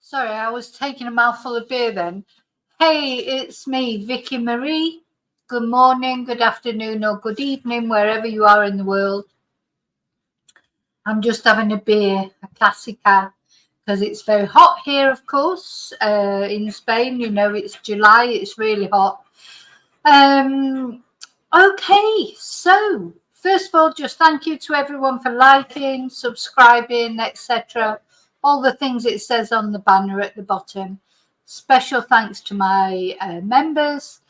Sorry, I was taking a mouthful of beer then. Hey, it's me, Vicky Marie. Good morning, good afternoon, or good evening, wherever you are in the world. I'm just having a beer, a Classica, because it's very hot here, of course, in Spain. You know, it's July, it's really hot. Okay, so first of all, just thank you to everyone for liking, subscribing, etc. All the things it says on the banner at the bottom. Special thanks to my members,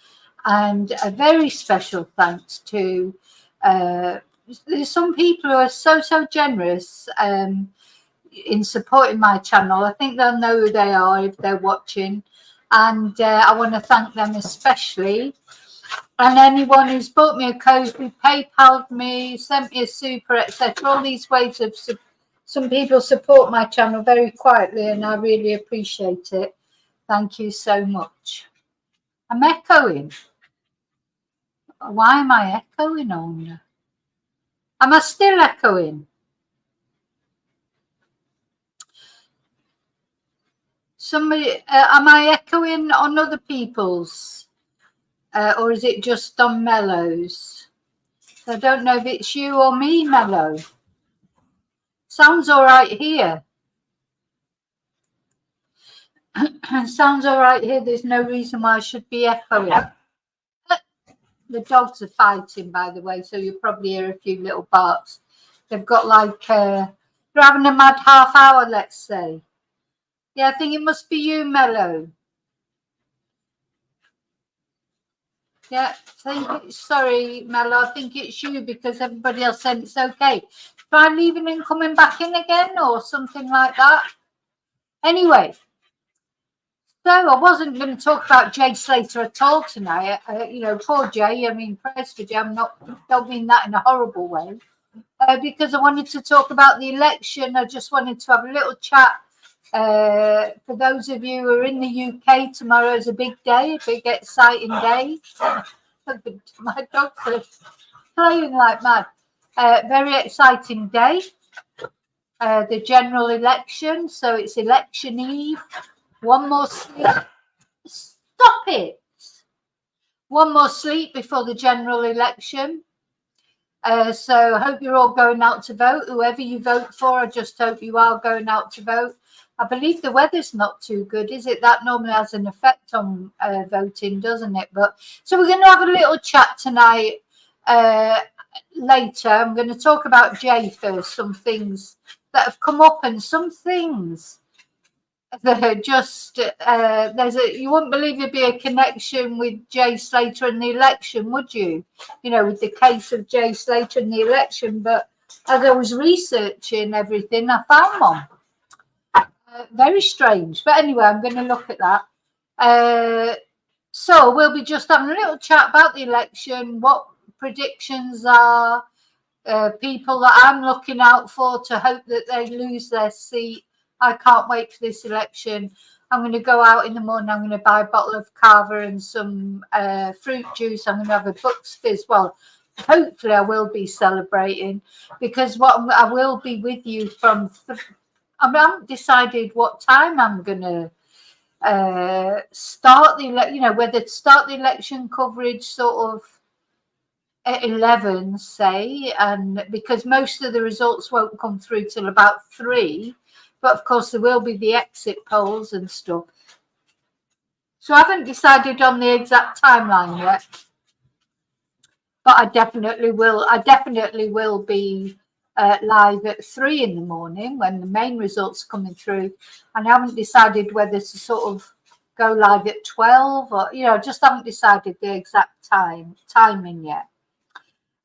and a very special thanks to there's some people who are so generous in supporting my channel. I think they'll know who they are if they're watching, and I want to thank them especially. And anyone who's bought me a coffee, PayPal'd me, sent me a super, etc. All these ways of some people support my channel very quietly, and I really appreciate it. Thank you so much. I'm echoing. Why am I echoing on? Am I still echoing? Somebody, am I echoing on other people's? Or is it just on Mello's? I don't know if it's you or me, Mello. Sounds all right here. Sounds all right here. There's no reason why I should be echoing. The dogs are fighting, by the way, so you'll probably hear a few little barks. They've got like, they're having a mad half hour, let's say. Yeah, I think it must be you, Mello. Yeah, sorry, Mello, I think it's you because everybody else said it's okay. Try leaving and coming back in again or something like that. Anyway, so I wasn't going to talk about Jay Slater at all tonight. You know, poor Jay. I mean, prayers for Jay. Don't mean that in a horrible way. Because I wanted to talk about the election. I just wanted to have a little chat. For those of you who are in the UK, tomorrow is a big day, a big exciting day. My dogs are playing like mad. Very exciting day. The general election. So it's election eve. One more sleep. Stop it. One more sleep before the general election. So I hope you're all going out to vote. Whoever you vote for, I just hope you are going out to vote. I believe the weather's not too good, is it? That normally has an effect on voting, doesn't it? But so we're going to have a little chat tonight. Later, I'm going to talk about Jay first. Some things that have come up and some things that are just you wouldn't believe there'd be a connection with Jay Slater and the election, would you? You know, with the case of Jay Slater and the election. But as I was researching everything, I found one. Very strange. But anyway, I'm going to look at that. So we'll be just having a little chat about the election, what predictions are, people that I'm looking out for to hope that they lose their seat. I can't wait for this election. I'm going to go out in the morning. I'm going to buy a bottle of Cava and some fruit juice. I'm going to have a Bucks Fizz. Well, hopefully I will be celebrating because I will be with you from... I haven't decided what time I'm going to start the whether to start the election coverage sort of at 11, say, and because most of the results won't come through till about 3, but of course there will be the exit polls and stuff. So I haven't decided on the exact timeline yet, but I definitely will be live at 3 in the morning when the main results are coming through, and I haven't decided whether to sort of go live at 12 or just haven't decided the exact timing yet.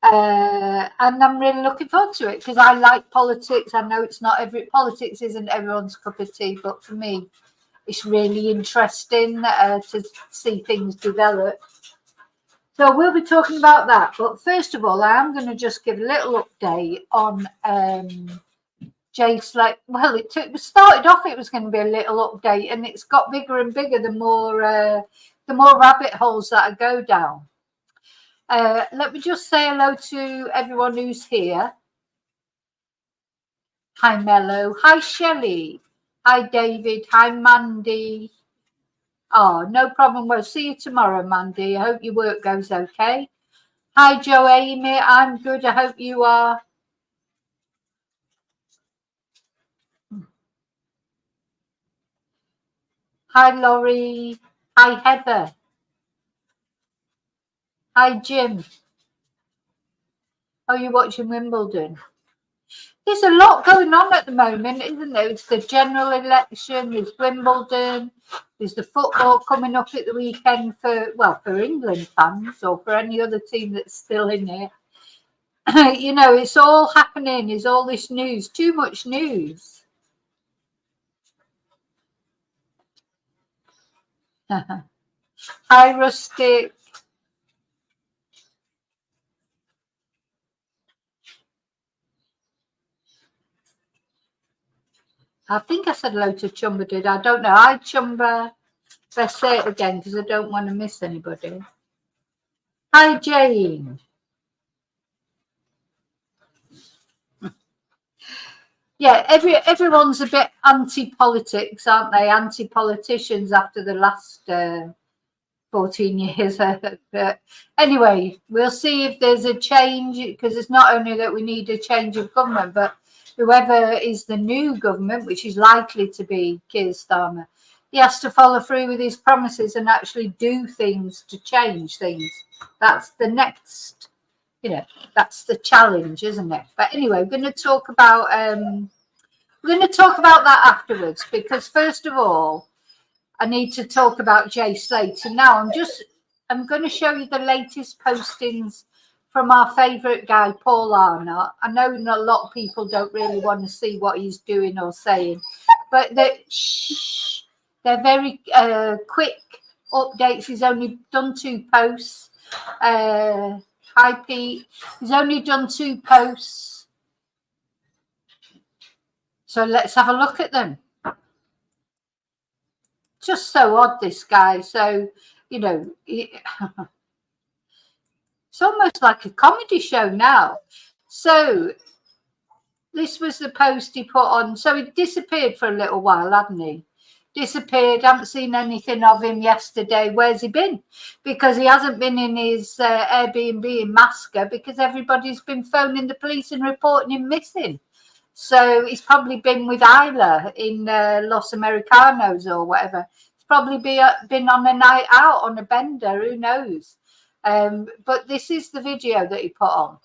And I'm really looking forward to it because I like politics. I know politics isn't everyone's cup of tea, but for me, it's really interesting to see things develop. So we'll be talking about that. But first of all, I am going to just give a little update on Jay Slater. Well, it started off, it was going to be a little update, and it's got bigger and bigger the more rabbit holes that I go down. Let me just say hello to everyone who's here. Hi, Mello. Hi, Shelley. Hi, David. Hi, Mandy. Oh, no problem. We'll see you tomorrow, Mandy. I hope your work goes okay. Hi, Joe Amy. I'm good. I hope you are. Hi, Laurie. Hi, Heather. Hi, Jim. Oh, you're watching Wimbledon? There's a lot going on at the moment, isn't there? It's the general election, there's Wimbledon, there's the football coming up at the weekend for England fans or for any other team that's still in it. You know, it's all happening. Is all this news? Too much news. Hi, Rustic. I think I said hello to Chumba, did I? Don't know. Hi, Chumba. Let's say it again because I don't want to miss anybody. Hi, Jane. Yeah, everyone's a bit anti-politics, aren't they? Anti-politicians after the last 14 years. But anyway, we'll see if there's a change, because it's not only that we need a change of government, but whoever is the new government, which is likely to be Keir Starmer, he has to follow through with his promises and actually do things to change things. That's the next, that's the challenge, isn't it? But anyway, we're going to talk about that afterwards, because first of all, I need to talk about Jay Slater. Now I'm going to show you the latest postings from our favourite guy, Paul Arnott. I know a lot of people don't really want to see what he's doing or saying, but they're very quick updates. He's only done 2 posts. Hi, Pete. He's only done 2 posts. So let's have a look at them. Just so odd, this guy. So, it's almost like a comedy show now. So this was the post he put on. So he disappeared for a little while, hadn't he? Disappeared. Haven't seen anything of him yesterday. Where's he been? Because he hasn't been in his Airbnb in Masca, because everybody's been phoning the police and reporting him missing. So he's probably been with Isla in Los Americanos or whatever. He's probably been on a night out on a bender, who knows? But this is the video that he put on.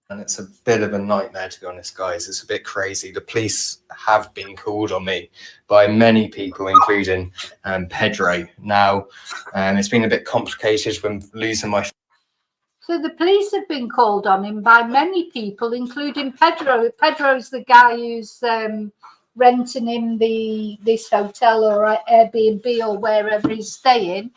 And it's a bit of a nightmare, to be honest, guys. It's a bit crazy. The police have been called on me by many people, including Pedro. Now, it's been a bit complicated when losing my... So the police have been called on him by many people, including Pedro. Pedro's the guy who's renting him this hotel or Airbnb or wherever he's staying.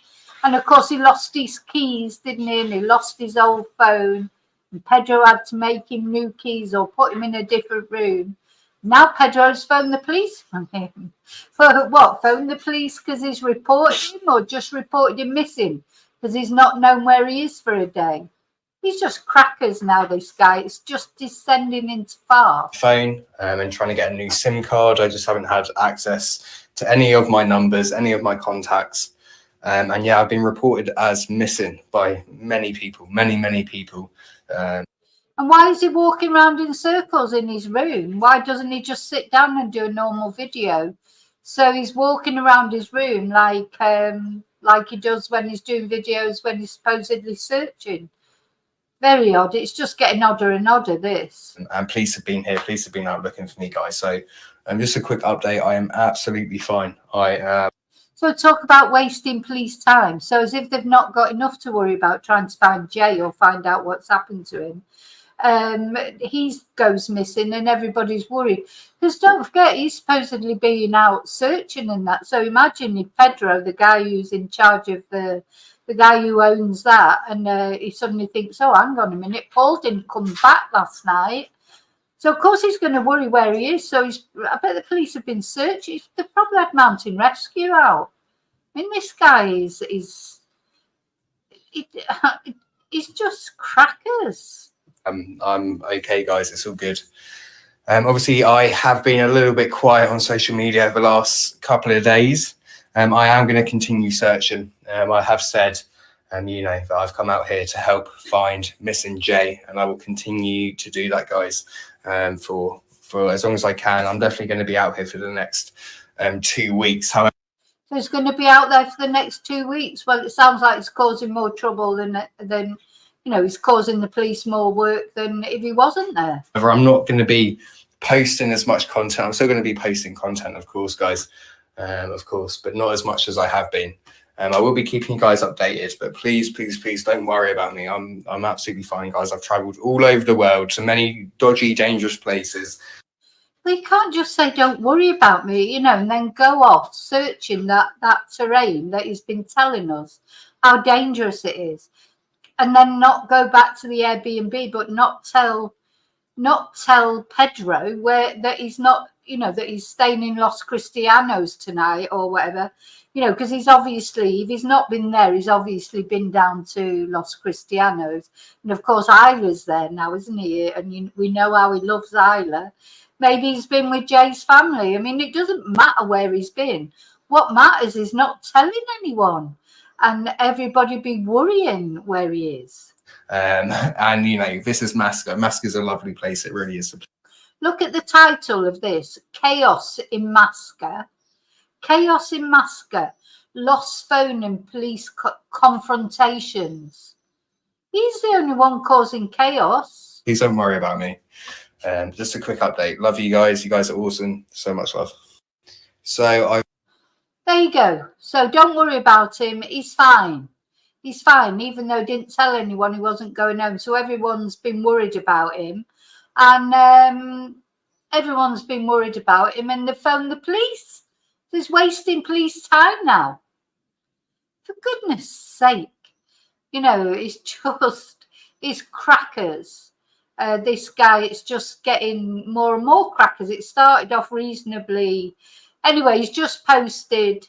And of course, he lost his keys, didn't he? And he lost his old phone. And Pedro had to make him new keys or put him in a different room. Now Pedro's phoned the police on him. For what? Phoned the police because he's reported him, or just reported him missing because he's not known where he is for a day? He's just crackers now, this guy. It's just descending into far. Phone and trying to get a new SIM card. I just haven't had access to any of my numbers, any of my contacts. And yeah, I've been reported as missing by many people, many people. And why is he walking around in circles in his room? Why doesn't he just sit down and do a normal video? So he's walking around his room like he does when he's doing videos when he's supposedly searching. Very odd. It's just getting odder and odder, this. And police have been here. Police have been out looking for me, guys. So just a quick update. I am absolutely fine. So talk about wasting police time. So as if they've not got enough to worry about trying to find Jay or find out what's happened to him. He goes missing and everybody's worried. Because don't forget, he's supposedly being out searching and that. So imagine if Pedro, the guy who's in charge of the guy who owns that, and he suddenly thinks, oh, hang on a minute, Paul didn't come back last night. So, of course, he's going to worry where he is. So I bet the police have been searching. They've probably had mountain rescue out. I mean, this guy he's just crackers. I'm okay, guys. It's all good. Obviously, I have been a little bit quiet on social media over the last couple of days. I am going to continue searching. I have said, that I've come out here to help find missing Jay, and I will continue to do that, guys, for as long as I can. I'm definitely going to be out here for the next 2 weeks. However, So he's going to be out there for the next 2 weeks. Well, it sounds like it's causing more trouble than he's causing the police more work than if he wasn't there. I'm not going to be posting as much content. I'm still going to be posting content, of course, guys, but not as much as I have been. I will be keeping you guys updated, but please don't worry about me. I'm absolutely fine, guys. I've traveled all over the world to many dodgy, dangerous places. Well, you can't just say, don't worry about me, and then go off searching that terrain that he's been telling us how dangerous it is. And then not go back to the Airbnb, but not tell Pedro that he's not, that he's staying in Los Cristianos tonight or whatever, because he's obviously, if he's not been there, he's obviously been down to Los Cristianos. And of course, Isla's there now, isn't he? And we know how he loves Isla. Maybe he's been with Jay's family. I mean, it doesn't matter where he's been. What matters is not telling anyone and everybody be worrying where he is. And this is Masca. Masca's a lovely place. It really is. Look at the title of this: Chaos in Masca. Chaos in Masca. Lost phone and police confrontations. He's the only one causing chaos. Please don't worry about me. Just a quick update. Love you guys. You guys are awesome. So much love. There you go. So don't worry about him. He's fine. He's fine, even though he didn't tell anyone he wasn't going home. So everyone's been worried about him. And everyone's been worried about him. And they phoned the police. He's wasting police time now. For goodness sake. It's crackers. This guy, it's just getting more and more crackers. It started off reasonably. Anyway, he's just posted,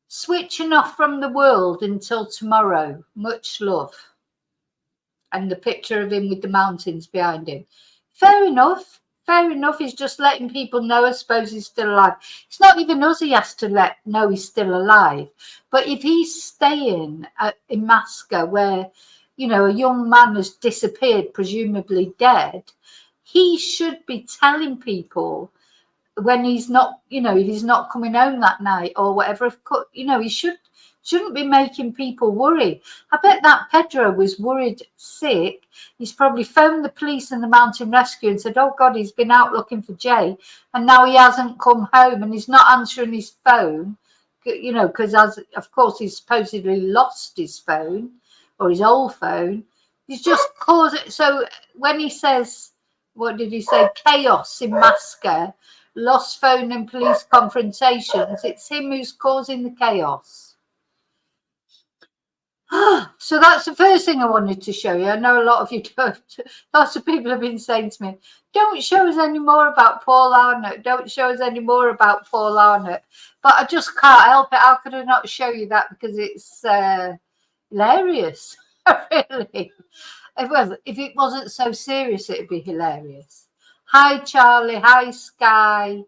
switching off from the world until tomorrow. Much love. And the picture of him with the mountains behind him. Fair enough. Fair enough. He's just letting people know, I suppose, he's still alive. It's not even us he has to know he's still alive. But if he's staying in Masca, where, a young man has disappeared, presumably dead, he should be telling people when he's not, if he's not coming home that night or whatever, he shouldn't be making people worry. I bet that Pedro was worried sick. He's probably phoned the police and the mountain rescue and said, oh God, he's been out looking for Jay and now he hasn't come home and he's not answering his phone, because of course he's supposedly lost his phone or his old phone. He's just causing. So when he says, what did he say? Chaos in Masca. Lost phone and police confrontations. It's him who's causing the chaos. So that's the first thing I wanted to show you. I know a lot of you don't. Lots of people have been saying to me, don't show us any more about Paul Arnott. Don't show us any more about Paul Arnott. But I just can't help it. How could I not show you that? Because it's hilarious. Really. Well, if it wasn't so serious, it'd be hilarious. Hi, Charlie. Hi, Sky.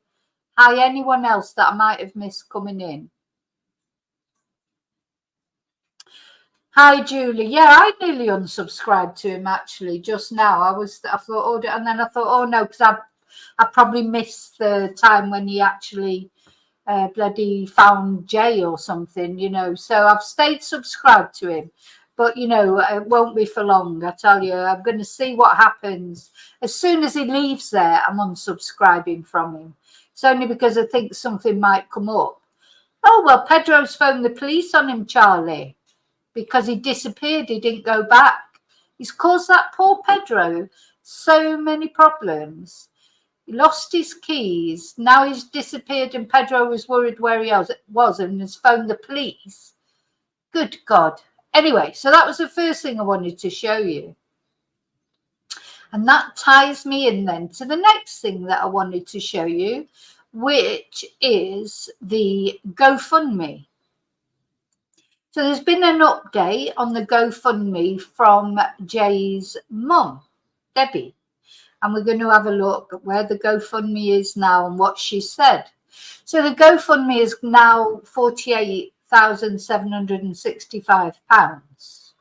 Hi, anyone else that I might have missed coming in. Hi, Julie. Yeah, I nearly unsubscribed to him actually just now. I thought, oh, and then I thought, oh no, because I probably missed the time when he actually bloody found Jay or something, So I've stayed subscribed to him. But, it won't be for long, I tell you. I'm going to see what happens. As soon as he leaves there, I'm unsubscribing from him. It's only because I think something might come up. Oh, well, Pedro's phoned the police on him, Charlie, because he disappeared. He didn't go back. He's caused that poor Pedro so many problems. He lost his keys. Now he's disappeared and Pedro was worried where he was and has phoned the police. Good God. Anyway, so that was the first thing I wanted to show you. And that ties me in then to the next thing that I wanted to show you, which is the GoFundMe. So there's been an update on the GoFundMe from Jay's mum, Debbie. and we're going to have a look at where the GoFundMe is now and what she said. So the GoFundMe is now £48,765.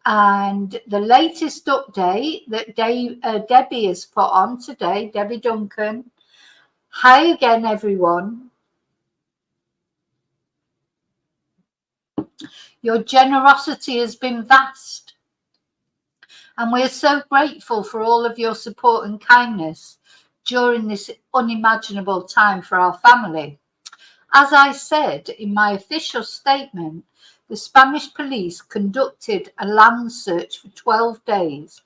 And the latest update that Debbie has put on today, Debbie Duncan, hi again, everyone. Your generosity has been vast, and we're so grateful for all of your support and kindness during this unimaginable time for our family. As I said in my official statement, the Spanish police conducted a land search for 12 days,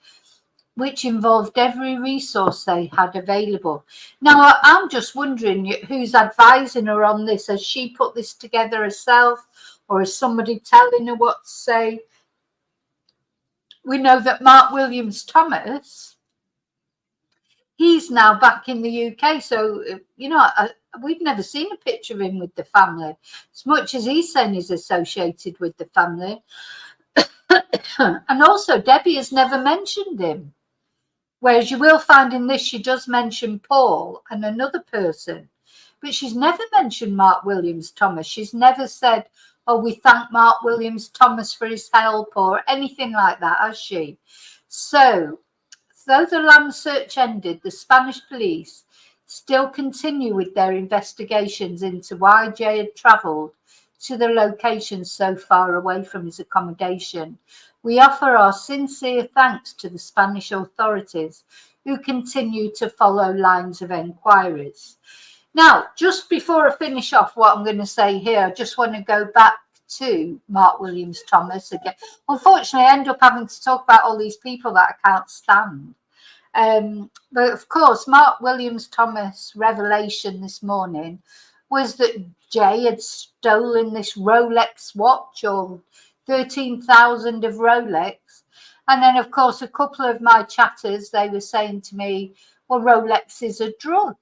which involved every resource they had available. Now, I'm just wondering who's advising her on this. Has she put this together herself, or is somebody telling her what to say? We know that Mark Williams Thomas, he's now back in the UK. So, you know, we've never seen a picture of him with the family, as much as he's saying he's associated with the family. And also, Debbie has never mentioned him. Whereas you will find in this, she does mention Paul and another person, but she's never mentioned Mark Williams Thomas. She's never said, oh, we thank Mark Williams Thomas for his help or anything like that, has she? So, though the land search ended, the Spanish police still continue with their investigations into why Jay had travelled to the location so far away from his accommodation. We offer our sincere thanks to the Spanish authorities who continue to follow lines of enquiries. Now, just before I finish off what I'm going to say here, I just want to go back to Mark Williams Thomas again. Unfortunately, I end up having to talk about all these people that I can't stand. But of course, Mark Williams Thomas' revelation this morning was that Jay had stolen this Rolex watch, or 13,000 of Rolex. And then, of course, a couple of my chatters, they were saying to me, well, Rolex is a drug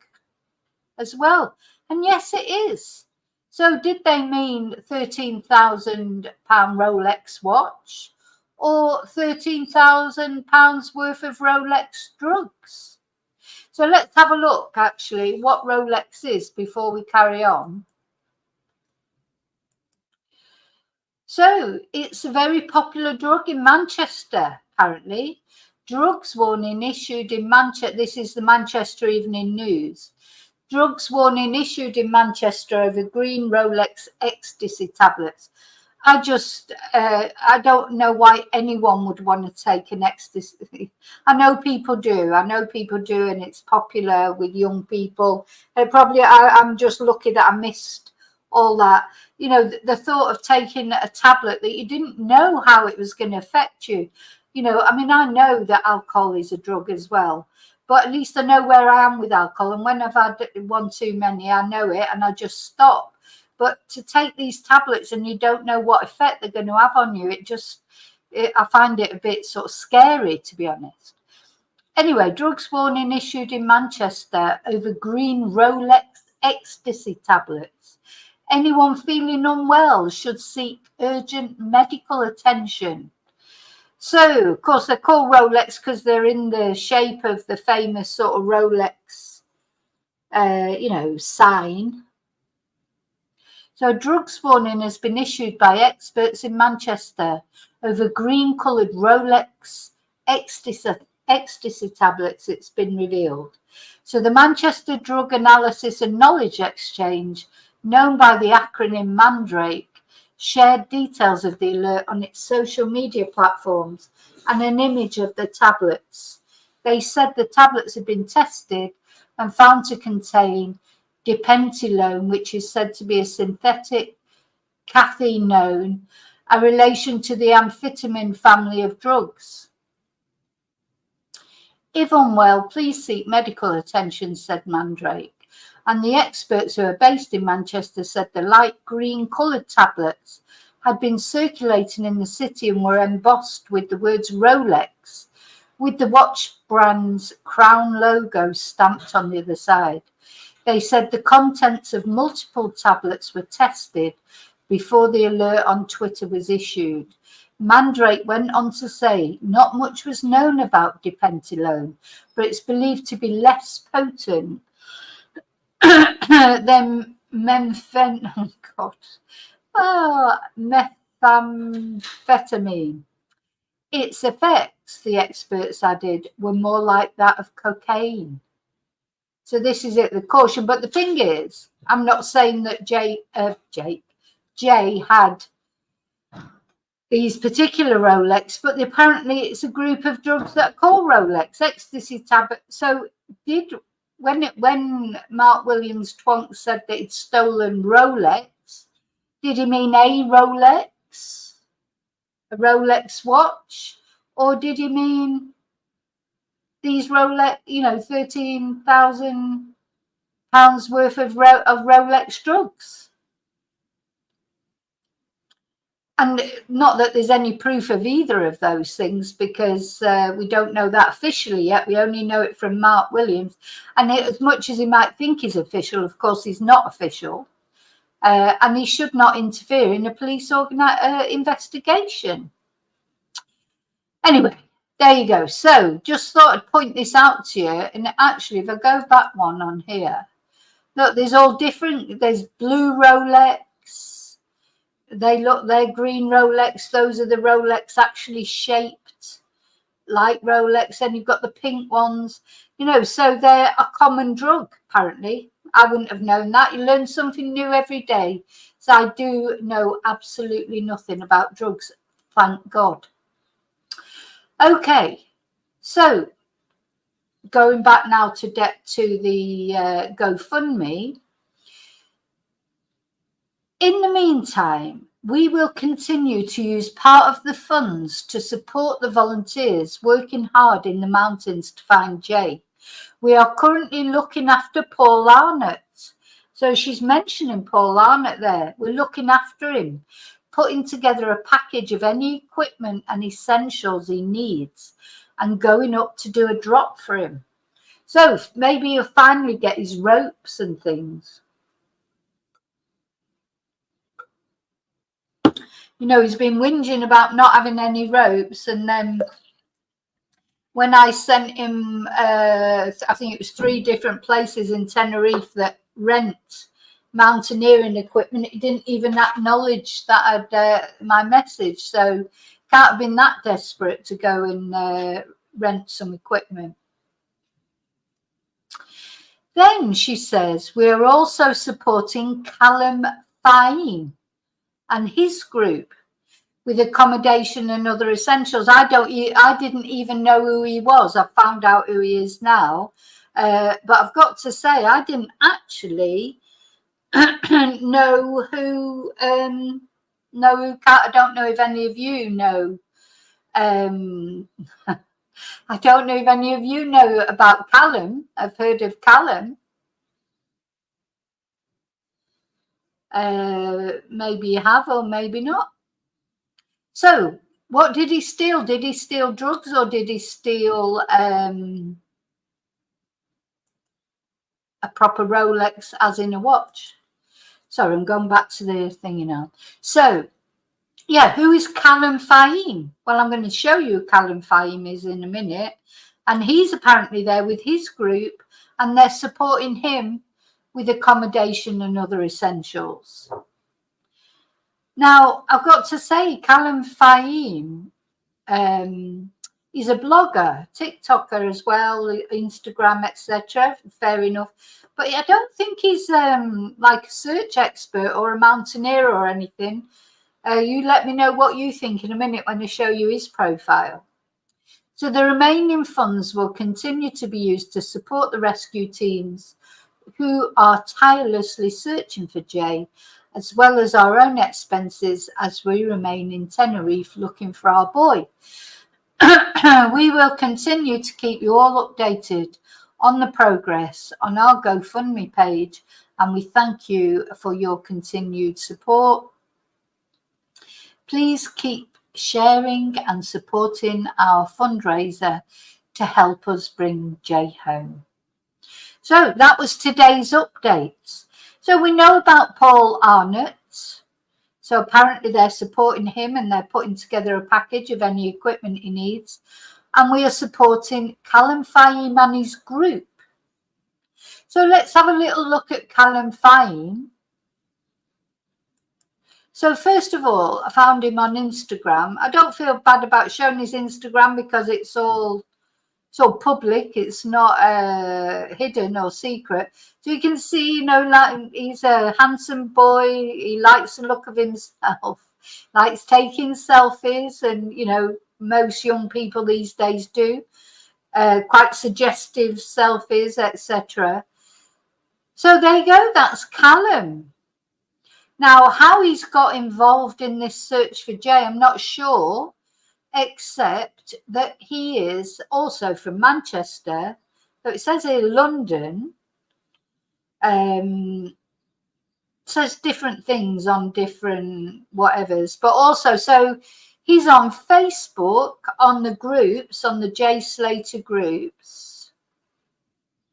as well. And yes, it is. So did they mean £13,000 Rolex watch or £13,000 worth of Rolex drugs? So let's have a look, actually, what Rolex is before we carry on. So it's a very popular drug in Manchester, apparently. Drugs warning issued in Manchester. This is the Manchester Evening News. Drugs warning issued in Manchester over green Rolex ecstasy tablets. I don't know why anyone would want to take an ecstasy. I know people do, and it's popular with young people. I'm just lucky that I missed all that. You know, the thought of taking a tablet that you didn't know how it was going to affect you. You know, I mean, I know that alcohol is a drug as well, but at least I know where I am with alcohol. And when I've had one too many, I know it and I just stop. But to take these tablets and you don't know what effect they're going to have on you, I find it a bit sort of scary, to be honest. Anyway, drugs warning issued in Manchester over green Rolex ecstasy tablets. Anyone feeling unwell should seek urgent medical attention. So, of course, they're called Rolex because they're in the shape of the famous sort of Rolex, sign. So a drugs warning has been issued by experts in Manchester over green-coloured Rolex ecstasy tablets, it's been revealed. So the Manchester Drug Analysis and Knowledge Exchange, known by the acronym Mandrake, shared details of the alert on its social media platforms and an image of the tablets. They said the tablets had been tested and found to contain dipentilone, which is said to be a synthetic cathinone, a relation to the amphetamine family of drugs. If unwell, please seek medical attention, said Mandrake. And the experts who are based in Manchester said the light green coloured tablets had been circulating in the city and were embossed with the words Rolex, with the watch brand's crown logo stamped on the other side. They said the contents of multiple tablets were tested before the alert on Twitter was issued. Mandrake went on to say, not much was known about dipentilone, but it's believed to be less potent than methamphetamine. Its effects, the experts added, were more like that of cocaine. So this is it, the caution. But the thing is, I'm not saying that Jay had these particular Rolex, but apparently it's a group of drugs that are called Rolex, ecstasy tablet. So when Mark Williams Twonk said that he'd stolen Rolex, did he mean a Rolex watch, or did he mean these Rolex, £13,000 worth of Rolex drugs? And not that there's any proof of either of those things, because we don't know that officially yet. We only know it from Mark Williams. And as much as he might think he's official, of course, he's not official. And he should not interfere in a police investigation. Anyway, there you go. So just thought I'd point this out to you. And actually, if I go back one on here, look, there's all different. There's blue Rolex. They're green Rolex. Those are the Rolex actually shaped like Rolex. And you've got the pink ones, so they're a common drug, apparently. I wouldn't have known that. You learn something new every day. So I do know absolutely nothing about drugs, thank God. Okay, so going back now to the GoFundMe. In the meantime, we will continue to use part of the funds to support the volunteers working hard in the mountains to find Jay. We are currently looking after Paul Arnott. So she's mentioning Paul Arnott there. We're looking after him, putting together a package of any equipment and essentials he needs, and going up to do a drop for him. So maybe he'll finally get his ropes and things. He's been whinging about not having any ropes, and then when I sent him, I think it was 3 different places in Tenerife that rent mountaineering equipment, he didn't even acknowledge that I'd my message. So can't have been that desperate to go and rent some equipment. Then she says, we're also supporting Callum Fahim and his group with accommodation and other essentials. I didn't even know who he was. I found out who he is now. But I've got to say, I didn't actually know who, I don't know if any of you know. I don't know if any of you know about Callum. I've heard of Callum. Maybe you have, or maybe not. So what did he steal? Did he steal drugs, or did he steal a proper Rolex, as in a watch? Sorry, I'm going back to the thing now. So, yeah, who is Callum Fahim? Well, I'm going to show you who Callum Fahim is in a minute. And he's apparently there with his group, and they're supporting him with accommodation and other essentials. Now, I've got to say, Callum Fahim, he's a blogger, TikToker as well, Instagram, etc. Fair enough. But I don't think he's like a search expert or a mountaineer or anything. You let me know what you think in a minute when I show you his profile. So the remaining funds will continue to be used to support the rescue teams who are tirelessly searching for Jay, as well as our own expenses as we remain in Tenerife looking for our boy. We will continue to keep you all updated on the progress on our GoFundMe page, and we thank you for your continued support. Please keep sharing and supporting our fundraiser to help us bring Jay home. So that was today's updates. So we know about Paul Arnott. So apparently they're supporting him and they're putting together a package of any equipment he needs. And we are supporting Callum Fahim and his group. So let's have a little look at Callum Fahim. So first of all, I found him on Instagram. I don't feel bad about showing his Instagram because it's all public. It's not hidden or secret. So you can see, you know, like he's a handsome boy. He likes the look of himself, likes taking selfies, and you know, most young people these days do. Quite suggestive selfies, etc. So there you go. That's Callum. Now, how he's got involved in this search for Jay, I'm not sure, except that he is also from Manchester. So it says here London. Says different things on different whatevers, but also, so he's on Facebook, on the groups, on the Jay Slater groups.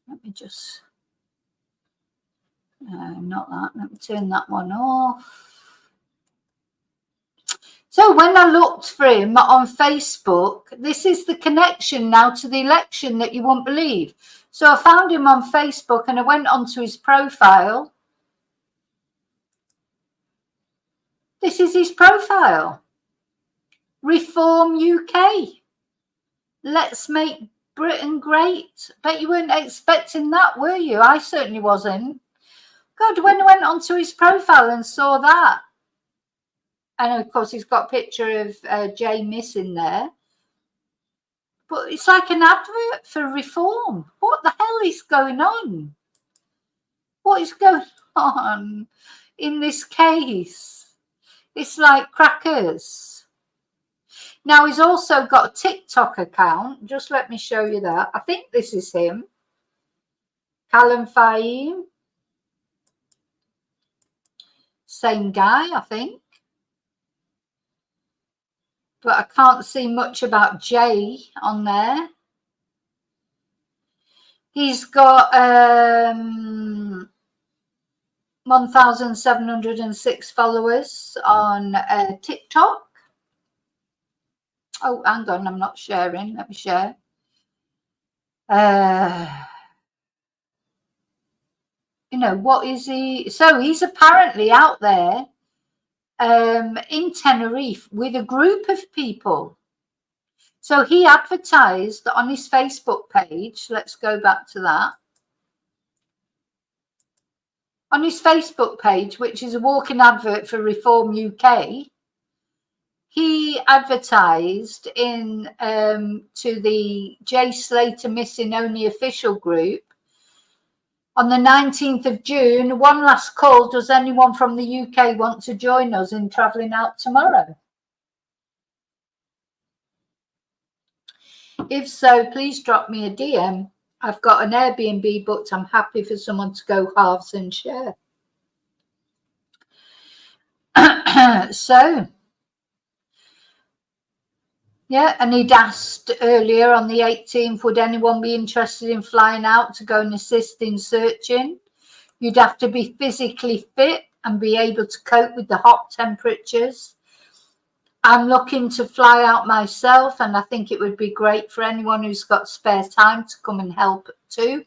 Let me just... not that. Let me turn that one off. So when I looked for him on Facebook, this is the connection now to the election that you won't believe. So I found him on Facebook and I went onto his profile. This is his profile. Reform UK. Let's make Britain great. Bet you weren't expecting that, were you? I certainly wasn't. God, when I went onto his profile and saw that, and of course he's got a picture of Jay missing there, but it's like an advert for reform. What the hell is going on? What is going on in this case? It's like crackers. Now he's also got a TikTok account. Just let me show you that. I think this is him. Callum Fahim. Same guy, I think. But I can't see much about Jay on there. He's got 1,706 followers on TikTok. Oh, hang on, I'm not sharing. Let me share. You know, what is he? So he's apparently out there in Tenerife with a group of people. So he advertised on his Facebook page. Let's go back to that. On his Facebook page, which is a walking advert for Reform UK, he advertised in to the Jay Slater Missing Only official group on the 19th of June. One last call. Does anyone from the UK want to join us in travelling out tomorrow? If so, please drop me a DM. I've got an Airbnb booked. I'm happy for someone to go halves and share. So, yeah, and he'd asked earlier on the 18th, would anyone be interested in flying out to go and assist in searching? You'd have to be physically fit and be able to cope with the hot temperatures. I'm looking to fly out myself, and I think it would be great for anyone who's got spare time to come and help too.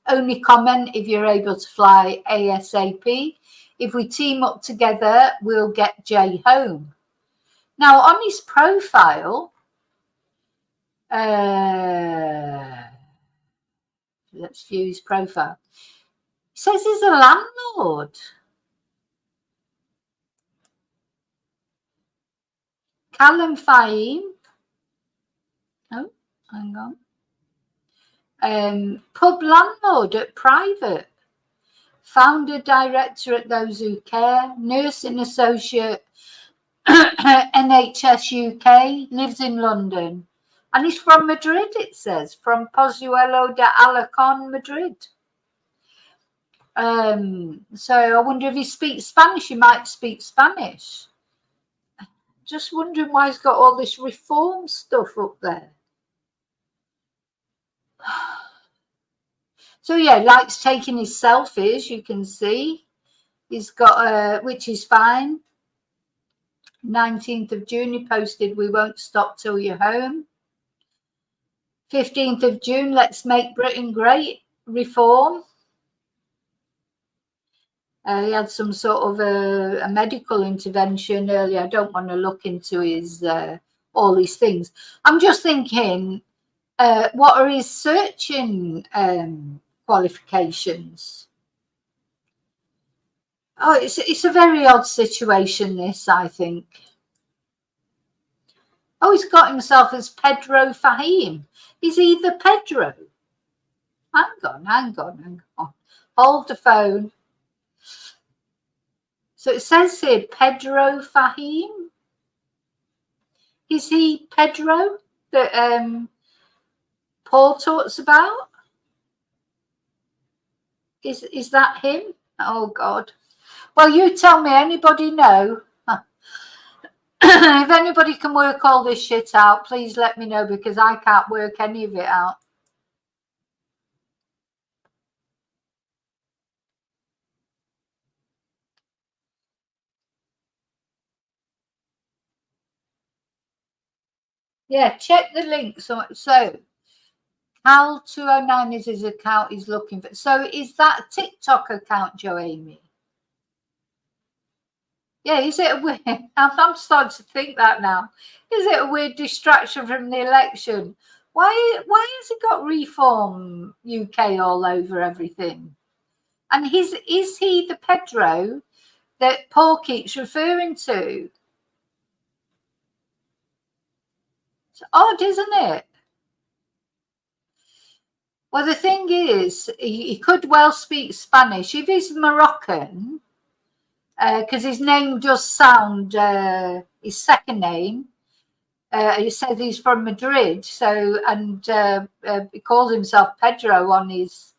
Only comment if you're able to fly ASAP. If we team up together, we'll get Jay home. Now, on his profile, let's view his profile. It says he's a landlord. Callum Fahim. Oh, hang on. Pub landlord at Private. Founder director at Those Who Care. Nursing associate NHS UK. Lives in London. And he's from Madrid, it says. From Pozuelo de Alarcón, Madrid. So I wonder if he speaks Spanish. He might speak Spanish. Just wondering why he's got all this reform stuff up there. So yeah, likes taking his selfies, you can see. He's got which is fine. 19th of June, he posted, "We won't stop till you're home." 15th of June, "Let's make Britain great. Reform." He had some sort of a medical intervention earlier. I don't want to look into his all these things. I'm just thinking, what are his searching qualifications? Oh, it's a very odd situation, this, I think. Oh, he's got himself as Pedro Fahim. Is he the Pedro? Hang on. Hold the phone. So it says here, Pedro Fahim. Is he Pedro that Paul talks about? Is that him? Oh, God. Well, you tell me, anybody know? If anybody can work all this shit out, please let me know, because I can't work any of it out. Yeah, check the link. So Cal209 is his account he's looking for. So is that a TikTok account, Joe Amy? Yeah, is it a weird? I'm starting to think that now. Is it a weird distraction from the election? Why has he got Reform UK all over everything? And is he the Pedro that Paul keeps referring to? It's odd, isn't it? Well, the thing is, he could well speak Spanish. If he's Moroccan, because his name does sound, his second name, he says he's from Madrid, so, and he calls himself Pedro on his,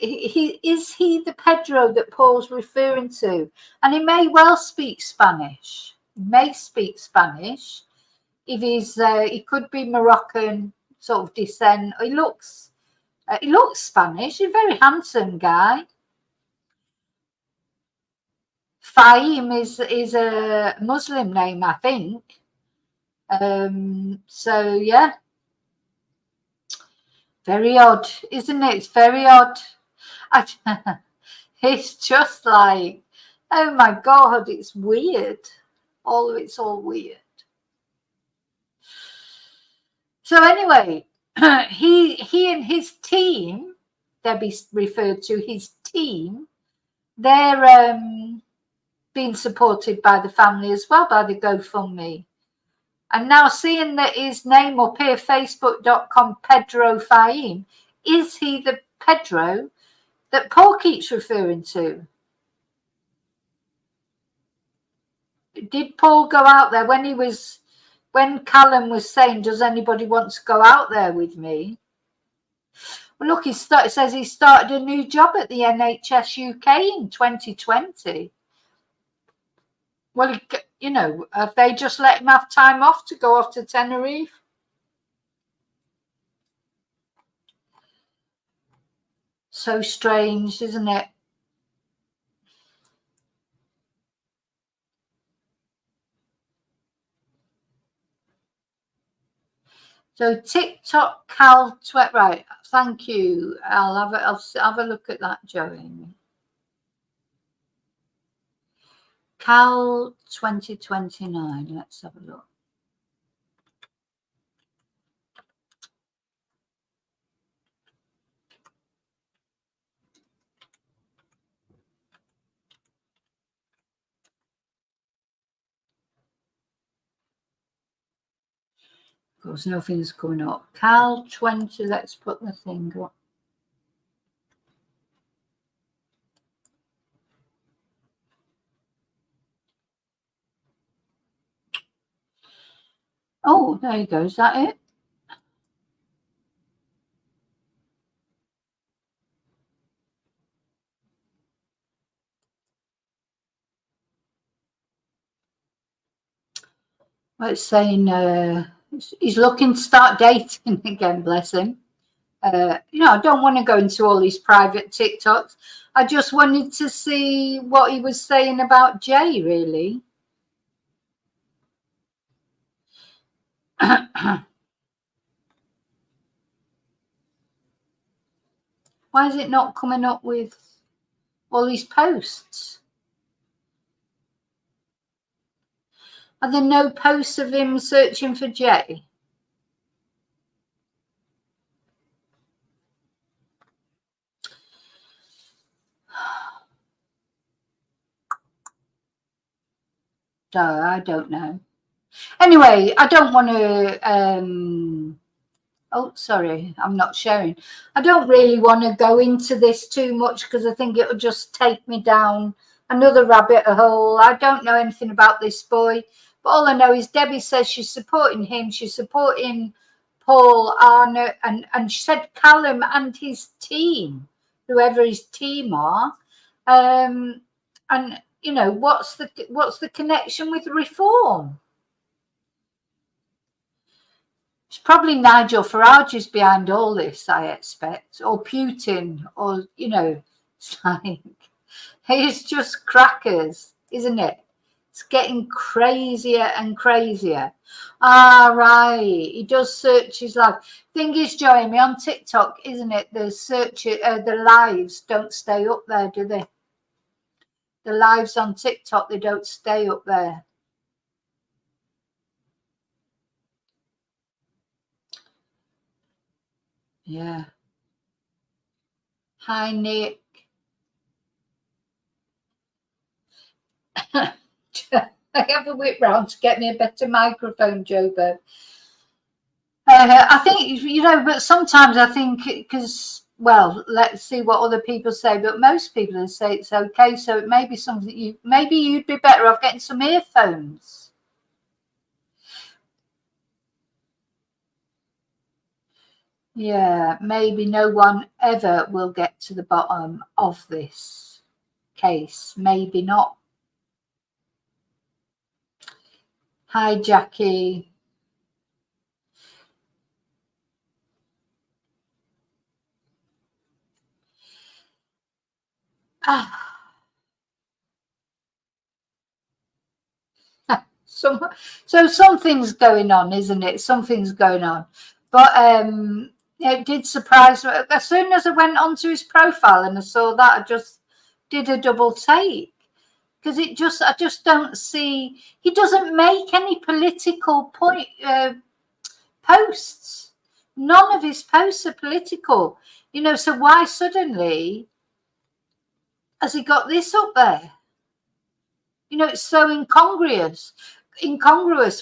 is he the Pedro that Paul's referring to? And he may well speak Spanish. He may speak Spanish. If he's, he could be Moroccan sort of descent. He looks Spanish. He's a very handsome guy. Fahim is a Muslim name, I think. So yeah, very odd, isn't it? It's very odd. It's just like, oh my God, it's weird. It's all weird. So anyway, he and his team, they'll be referred to his team, they're being supported by the family as well, by the GoFundMe. And now seeing that his name up here, facebook.com, Pedro Fahim, is he the Pedro that Paul keeps referring to? Did Paul go out there when Callum was saying, does anybody want to go out there with me? Well, look, it says he started a new job at the NHS UK in 2020. Well, you know, have they just let him have time off to go off to Tenerife? So strange, isn't it? So TikTok Cal right. Thank you. I'll have a look at that, Joe Amy. Cal 2029. Let's have a look. Of course, nothing's coming up. Cal 20. Let's put the thing up. Oh, there you go. Is that it? Well, it's saying he's looking to start dating again, bless him. You know, I don't want to go into all these private TikToks. I just wanted to see what he was saying about Jay, really. Why is it not coming up with all these posts? Are there no posts of him searching for Jay? So I don't know. Anyway, I don't want to oh, sorry, I'm not sharing. I don't really want to go into this too much because I think it'll just take me down another rabbit hole. I don't know anything about this boy, but all I know is Debbie says she's supporting him. She's supporting Paul, Arna, and she said Callum and his team, whoever his team are. And you know, what's the connection with reform? It's probably Nigel Farage is behind all this, I expect, or Putin, or, you know, it's like, it's just crackers, isn't it? It's getting crazier and crazier. Ah, right, he does search his life. Thing is, Joey, on TikTok, isn't it, the lives don't stay up there, do they? The lives on TikTok, they don't stay up there. Yeah. Hi, Nick. I have a whip round to get me a better microphone, Jobo. I think, you know, but sometimes I think because, well, let's see what other people say, but most people say it's okay. So it may be something maybe you'd be better off getting some earphones. Yeah, maybe no one ever will get to the bottom of this case. Maybe not. Hi, Jackie. So something's going on, isn't it? Something's going on. But it did surprise me. As soon as I went onto his profile and I saw that, I just did a double take. Because I just don't see, he doesn't make any political posts. None of his posts are political. You know, so why suddenly has he got this up there? You know, it's so incongruous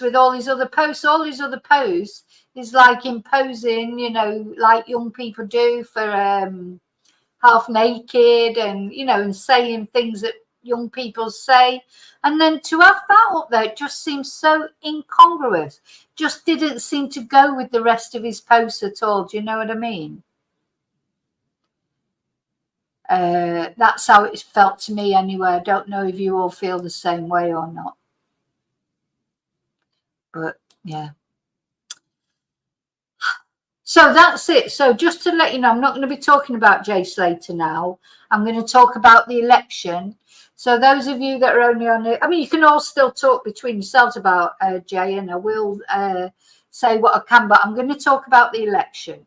with all these other posts. All these other posts is like imposing, you know, like young people do for half naked and, you know, and saying things that young people say. And then to have that up there, it just seems so incongruous. Just didn't seem to go with the rest of his posts at all. Do you know what I mean? That's how it felt to me anyway. I don't know if you all feel the same way or not. But yeah. So that's it. So just to let you know, I'm not going to be talking about Jay Slater now. I'm going to talk about the election. So those of you that are only on it, I mean, you can all still talk between yourselves about Jay, and I will say what I can, but I'm going to talk about the election.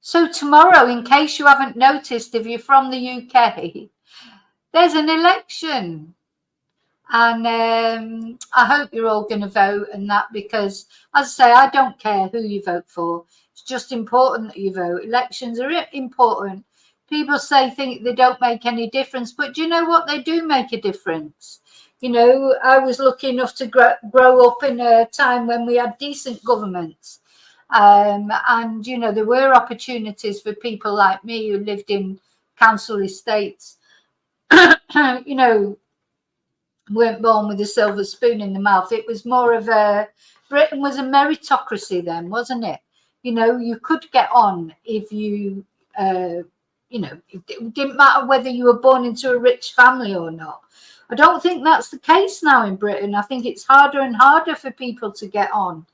So tomorrow, in case you haven't noticed, if you're from the UK, there's an election. And I hope you're all going to vote and that, because, as I say, I don't care who you vote for. It's just important that you vote. Elections are important. People think they don't make any difference, but do you know what? They do make a difference. You know, I was lucky enough to grow up in a time when we had decent governments. And, you know, there were opportunities for people like me who lived in council estates, you know, weren't born with a silver spoon in the mouth. It was more of Britain was a meritocracy then, wasn't it? You know, you could get on if you, you know, it didn't matter whether you were born into a rich family or not. I don't think that's the case now in Britain. I think it's harder and harder for people to get on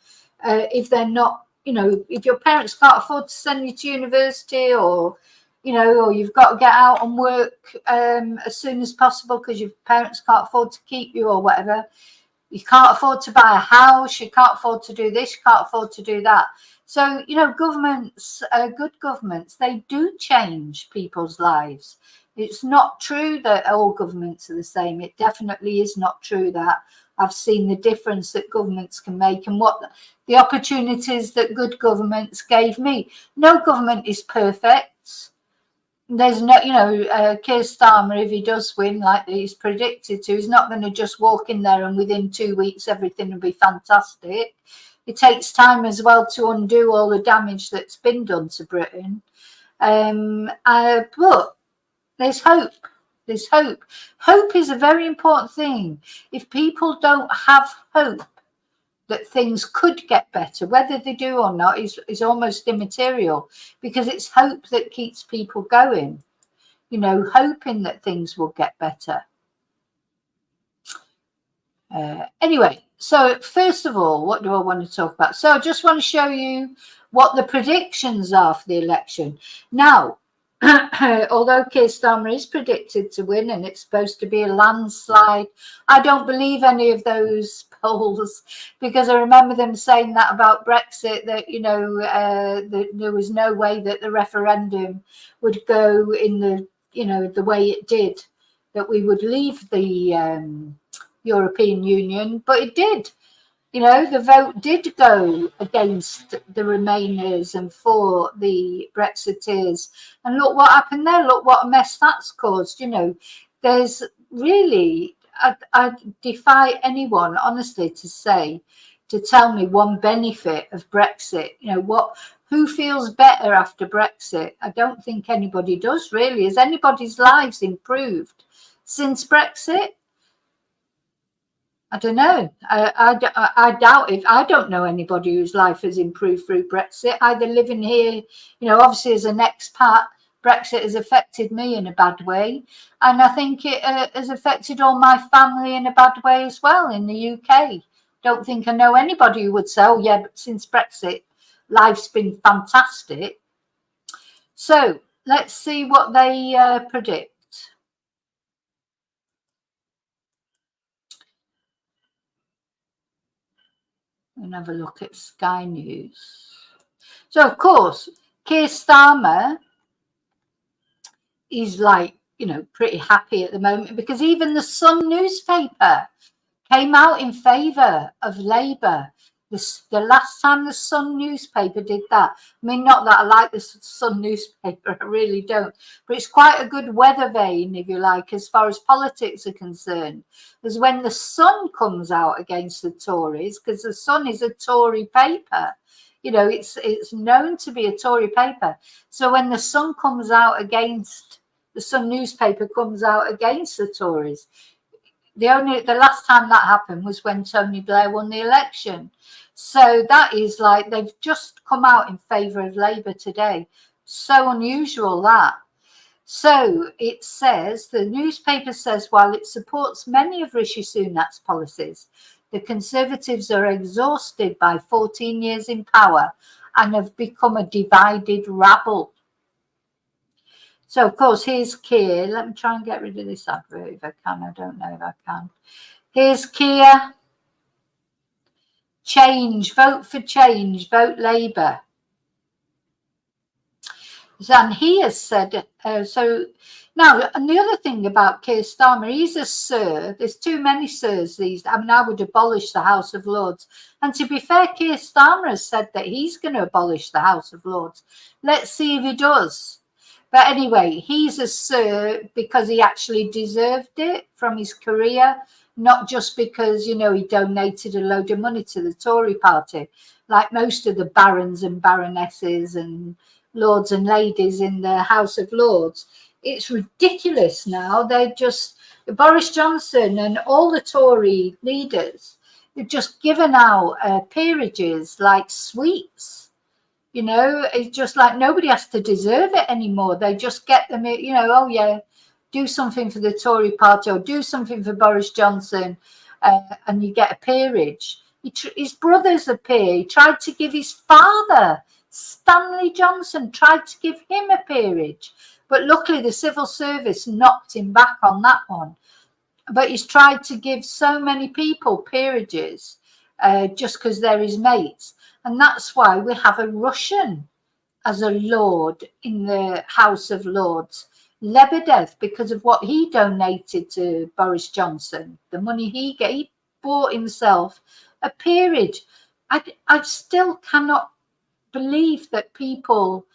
if they're not, you know, if your parents can't afford to send you to university, or, you know, or you've got to get out and work as soon as possible because your parents can't afford to keep you or whatever. You can't afford to buy a house, you can't afford to do this, you can't afford to do that. So, you know, governments, good governments, they do change people's lives. It's not true that all governments are the same. It definitely is not true that. I've seen the difference that governments can make and what the opportunities that good governments gave me. No government is perfect. There's no, you know, Keir Starmer, if he does win like he's predicted to, he's not going to just walk in there and within 2 weeks everything will be fantastic. It takes time as well to undo all the damage that's been done to Britain. But there's hope. There's hope. Hope is a very important thing. If people don't have hope that things could get better, whether they do or not is almost immaterial, because it's hope that keeps people going, you know, hoping that things will get better. Anyway, so first of all, what do I want to talk about? So I just want to show you what the predictions are for the election. Now, although Keir Starmer is predicted to win and it's supposed to be a landslide, I don't believe any of those polls, because I remember them saying that about Brexit, that, you know, that there was no way that the referendum would go in the, you know, the way it did, that we would leave the European Union, but it did. You know, the vote did go against the Remainers and for the Brexiteers. And look what happened there. Look what a mess that's caused. You know, there's really, I defy anyone, honestly, to tell me one benefit of Brexit. You know, who feels better after Brexit? I don't think anybody does, really. Has anybody's lives improved since Brexit? I don't know. I doubt it. I don't know anybody whose life has improved through Brexit. Either living here, you know, obviously as an expat, Brexit has affected me in a bad way. And I think it has affected all my family in a bad way as well in the UK. Don't think I know anybody who would say, oh, yeah, but since Brexit, life's been fantastic. So let's see what they predict. And have a look at Sky News. So, of course, Keir Starmer is like, you know, pretty happy at the moment, because even the Sun newspaper came out in favour of Labour. The last time the Sun newspaper did that, I mean, not that I like the Sun newspaper, I really don't, but it's quite a good weather vane, if you like, as far as politics are concerned, is when the Sun comes out against the Tories, because the Sun is a Tory paper. You know, it's known to be a Tory paper. So when the Sun comes out against, the Sun newspaper comes out against the Tories, the last time that happened was when Tony Blair won the election. So that is like, they've just come out in favour of Labour today. So unusual that. So it says, the newspaper says, while it supports many of Rishi Sunak's policies, the Conservatives are exhausted by 14 years in power and have become a divided rabble. So, of course, here's Keir. Let me try and get rid of this advert if I can. I don't know if I can. Here's Keir. Change. Vote for change. Vote Labour. And he has said, so now, and the other thing about Keir Starmer, he's a Sir. There's too many Sirs these days. I mean, I would abolish the House of Lords. And to be fair, Keir Starmer has said that he's going to abolish the House of Lords. Let's see if he does. But anyway, he's a Sir because he actually deserved it from his career, not just because, you know, he donated a load of money to the Tory party, like most of the barons and baronesses and lords and ladies in the House of Lords. It's ridiculous now. They're just, Boris Johnson and all the Tory leaders, they've just given out peerages like sweets. You know, it's just like nobody has to deserve it anymore. They just get them, you know, oh yeah, do something for the Tory party or do something for Boris Johnson and you get a peerage. His brother's a peer. He tried to give his father, Stanley Johnson, tried to give him a peerage. But luckily the civil service knocked him back on that one. but he's tried to give so many people peerages just because they're his mates. And that's why we have a Russian as a lord in the House of Lords, Lebedev, because of what he donated to Boris Johnson, the money he bought himself a peerage. I still cannot believe that people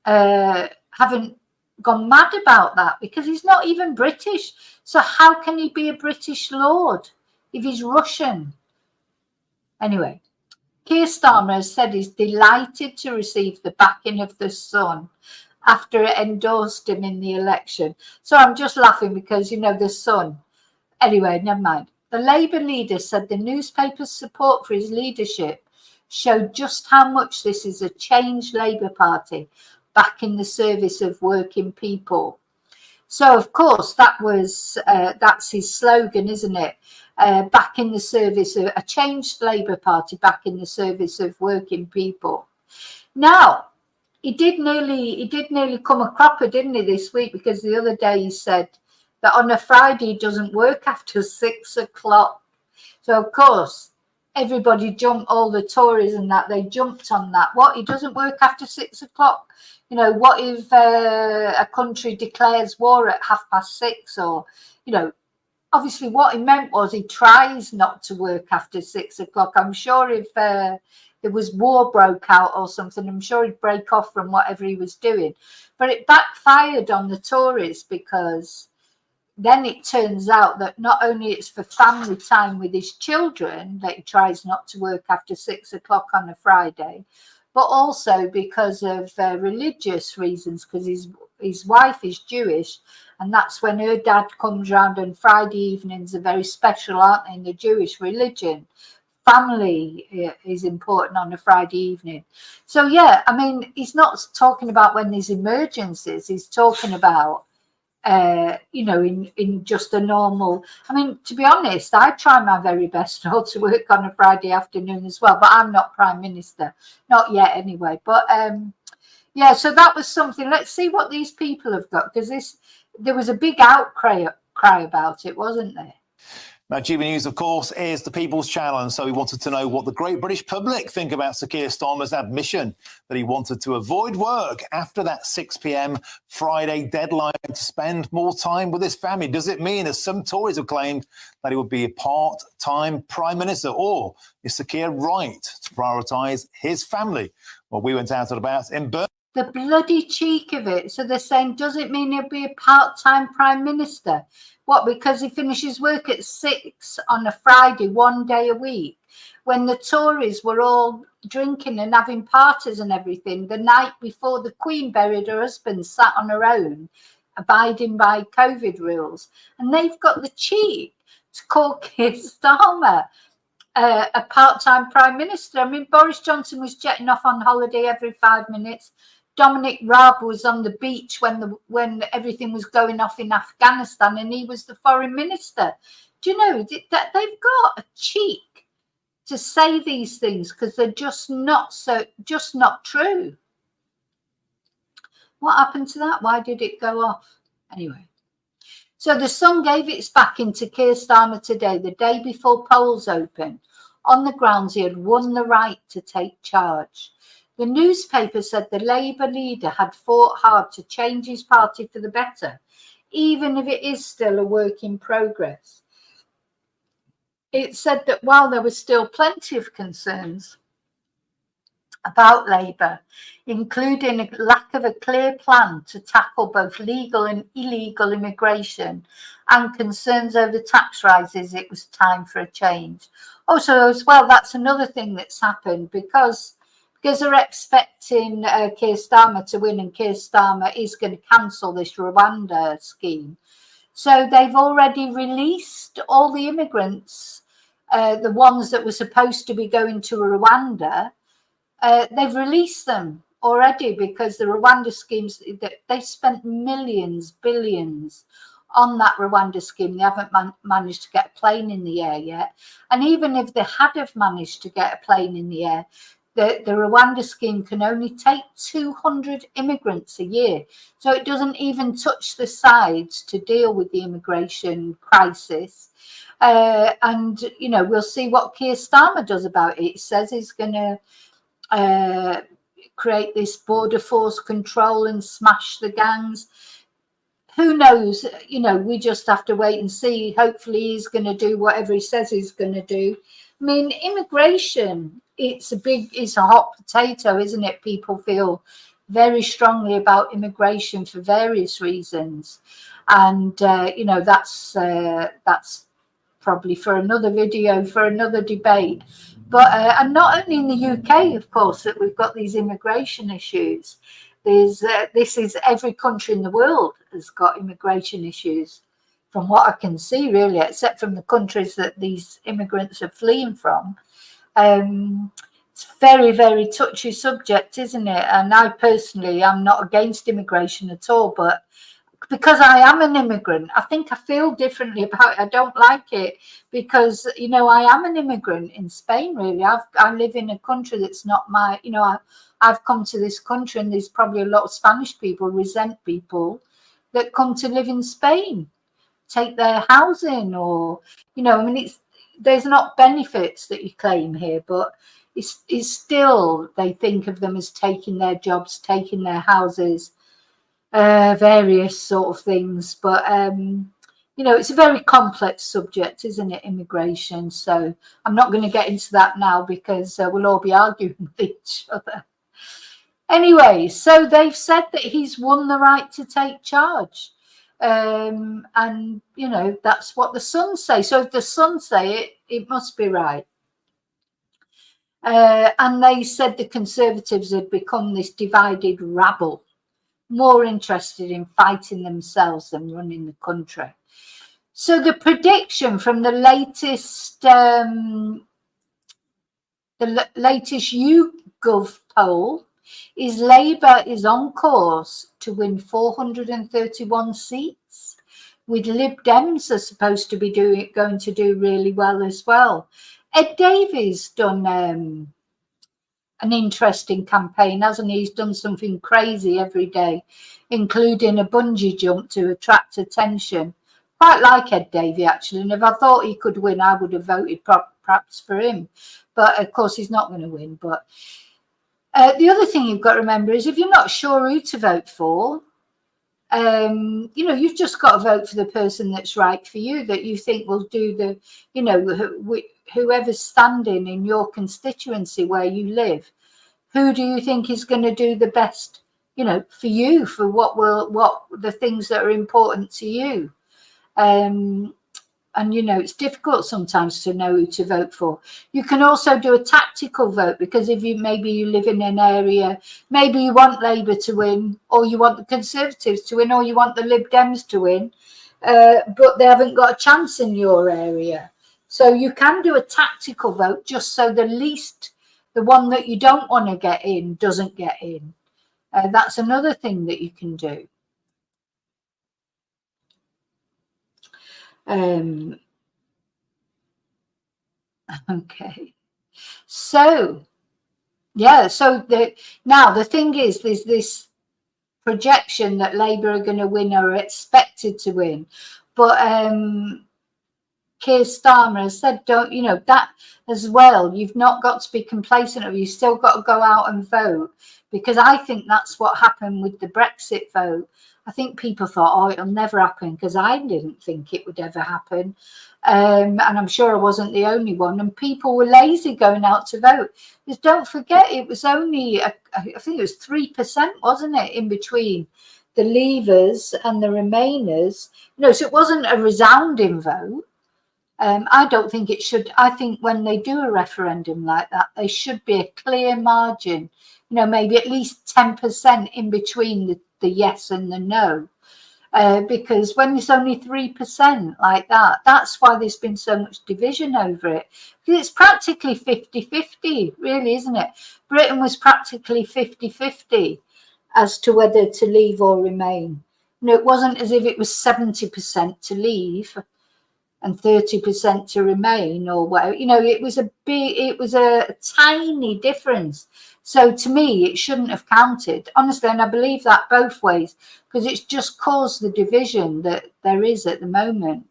haven't gone mad about that, because he's not even British. So how can he be a British lord if he's Russian? Anyway, Keir Starmer has said he's delighted to receive the backing of the Sun after it endorsed him in the election. So I'm just laughing because, you know, the Sun. Anyway, never mind. The Labour leader said the newspaper's support for his leadership showed just how much this is a changed Labour Party back in the service of working people. So, of course, that's his slogan, isn't it? Back in the service of a changed Labour Party, back in the service of working people. Now, he did nearly come a cropper, didn't he, this week? Because the other day he said that on a Friday he doesn't work after 6 o'clock. So, of course, everybody jumped, all the Tories and that, they jumped on that. What, he doesn't work after 6 o'clock? You know, what if a country declares war at 6:30? Or, you know, obviously what he meant was he tries not to work after 6 o'clock. I'm sure if there was war broke out or something, I'm sure he'd break off from whatever he was doing. But it backfired on the Tories, because then it turns out that not only it's for family time with his children that he tries not to work after 6 o'clock on a Friday, but also because of religious reasons, because his wife is Jewish, and that's when her dad comes round, and Friday evenings are very special, aren't they, in the Jewish religion. Family is important on a Friday evening. So, yeah, I mean, he's not talking about when there's emergencies. He's talking about, you know, in just a normal. I mean, to be honest, I try my very best not to work on a Friday afternoon as well, but I'm not Prime Minister, not yet anyway. But yeah, so that was something. Let's see what these people have got, because there was a big outcry about it, wasn't there? Now, GB News, of course, is the People's Channel, and so we wanted to know what the great British public think about Sir Keir Starmer's admission that he wanted to avoid work after that 6 p.m. Friday deadline to spend more time with his family. Does it mean, as some Tories have claimed, that he would be a part-time Prime Minister, or is Sir Keir right to prioritise his family? Well, we went out and about in Birmingham. The bloody cheek of it. So they're saying, does it mean he'll be a part-time Prime Minister? What, because he finishes work at 6 on a Friday, 1 day a week, when the Tories were all drinking and having parties and everything the night before the Queen buried her husband, sat on her own, abiding by COVID rules. And they've got the cheek to call Keir Starmer a part-time Prime Minister. I mean, Boris Johnson was jetting off on holiday every 5 minutes. Dominic Raab was on the beach when everything was going off in Afghanistan, and he was the foreign minister. Do you know that they've got a cheek to say these things, because they're just not true. What happened to that? Why did it go off? Anyway, so the Sun gave its backing to Keir Starmer today, the day before polls opened, on the grounds he had won the right to take charge. The newspaper said the Labour leader had fought hard to change his party for the better, even if it is still a work in progress. It said that while there was still plenty of concerns about Labour, including a lack of a clear plan to tackle both legal and illegal immigration and concerns over tax rises, it was time for a change. Also, as well, that's another thing that's happened, because they're expecting Keir Starmer to win, and Keir Starmer is going to cancel this Rwanda scheme. So they've already released all the immigrants, the ones that were supposed to be going to Rwanda. They've released them already, because the Rwanda schemes, they spent millions, billions on that Rwanda scheme. They haven't managed to get a plane in the air yet. And even if they had have managed to get a plane in the air, the Rwanda scheme can only take 200 immigrants a year. So it doesn't even touch the sides to deal with the immigration crisis. And, you know, we'll see what Keir Starmer does about it. He says he's going to create this border force control and smash the gangs. Who knows? You know, we just have to wait and see. Hopefully he's going to do whatever he says he's going to do. I mean, immigration, it's a hot potato, isn't it? People feel very strongly about immigration for various reasons. And, you know, that's probably for another video, for another debate. But and not only in the UK, of course, that we've got these immigration issues. This is every country in the world has got immigration issues, from what I can see, really, except from the countries that these immigrants are fleeing from. It's very, very touchy subject, isn't it? And I personally am not against immigration at all, but because I am an immigrant, I think I feel differently about it. I don't like it because, you know, I am an immigrant in Spain, really. I live in a country that's not my, you know, I've come to this country, and there's probably a lot of Spanish people resent people that come to live in Spain, take their housing, or, you know, I mean, there's not benefits that you claim here, but it's still, they think of them as taking their jobs, taking their houses, various sort of things. But you know, it's a very complex subject, isn't it, immigration? So I'm not going to get into that now because we'll all be arguing with each other. Anyway, so they've said that he's won the right to take charge. And, you know, that's what the Sun say. So if the Sun say it, it must be right. And they said the Conservatives had become this divided rabble, more interested in fighting themselves than running the country. So the prediction from the latest YouGov poll is Labour is on course to win 431 seats, with Lib Dems are supposed to be going to do really well as well. Ed Davey's done an interesting campaign, hasn't he? He's done something crazy every day, including a bungee jump to attract attention. Quite like Ed Davey, actually, and if I thought he could win, I would have voted perhaps for him. But of course, he's not going to win. But the other thing you've got to remember is if you're not sure who to vote for, you know, you've just got to vote for the person that's right for you, that you think will do the, you know, whoever's standing in your constituency where you live. Who do you think is going to do the best, you know, for you, for what the things that are important to you? And, you know, it's difficult sometimes to know who to vote for. You can also do a tactical vote, because if maybe you live in an area, maybe you want Labour to win, or you want the Conservatives to win, or you want the Lib Dems to win, but they haven't got a chance in your area. So you can do a tactical vote just so the one that you don't want to get in doesn't get in. That's another thing that you can do. Okay, so yeah, so now the thing is, there's this projection that Labour are going to win, or are expected to win, but Keir Starmer has said, don't, you know, that as well, you've not got to be complacent, or you've still got to go out and vote, because I think that's what happened with the Brexit vote. I think people thought, oh, it'll never happen, because I didn't think it would ever happen. And I'm sure I wasn't the only one. And people were lazy going out to vote. Because don't forget, it was only, I think it was 3%, wasn't it, in between the Leavers and the Remainers. You know, so it wasn't a resounding vote. I don't think it should. I think when they do a referendum like that, there should be a clear margin, you know, maybe at least 10% in between the yes and the no, because when it's only 3% like that, that's why there's been so much division over it. Because it's practically 50-50, really, isn't it? Britain was practically 50-50 as to whether to leave or remain. You know, it wasn't as if it was 70% to leave. and 30% to remain, or whatever. You know, it was a tiny difference. So to me, it shouldn't have counted, honestly, and I believe that both ways, because it's just caused the division that there is at the moment.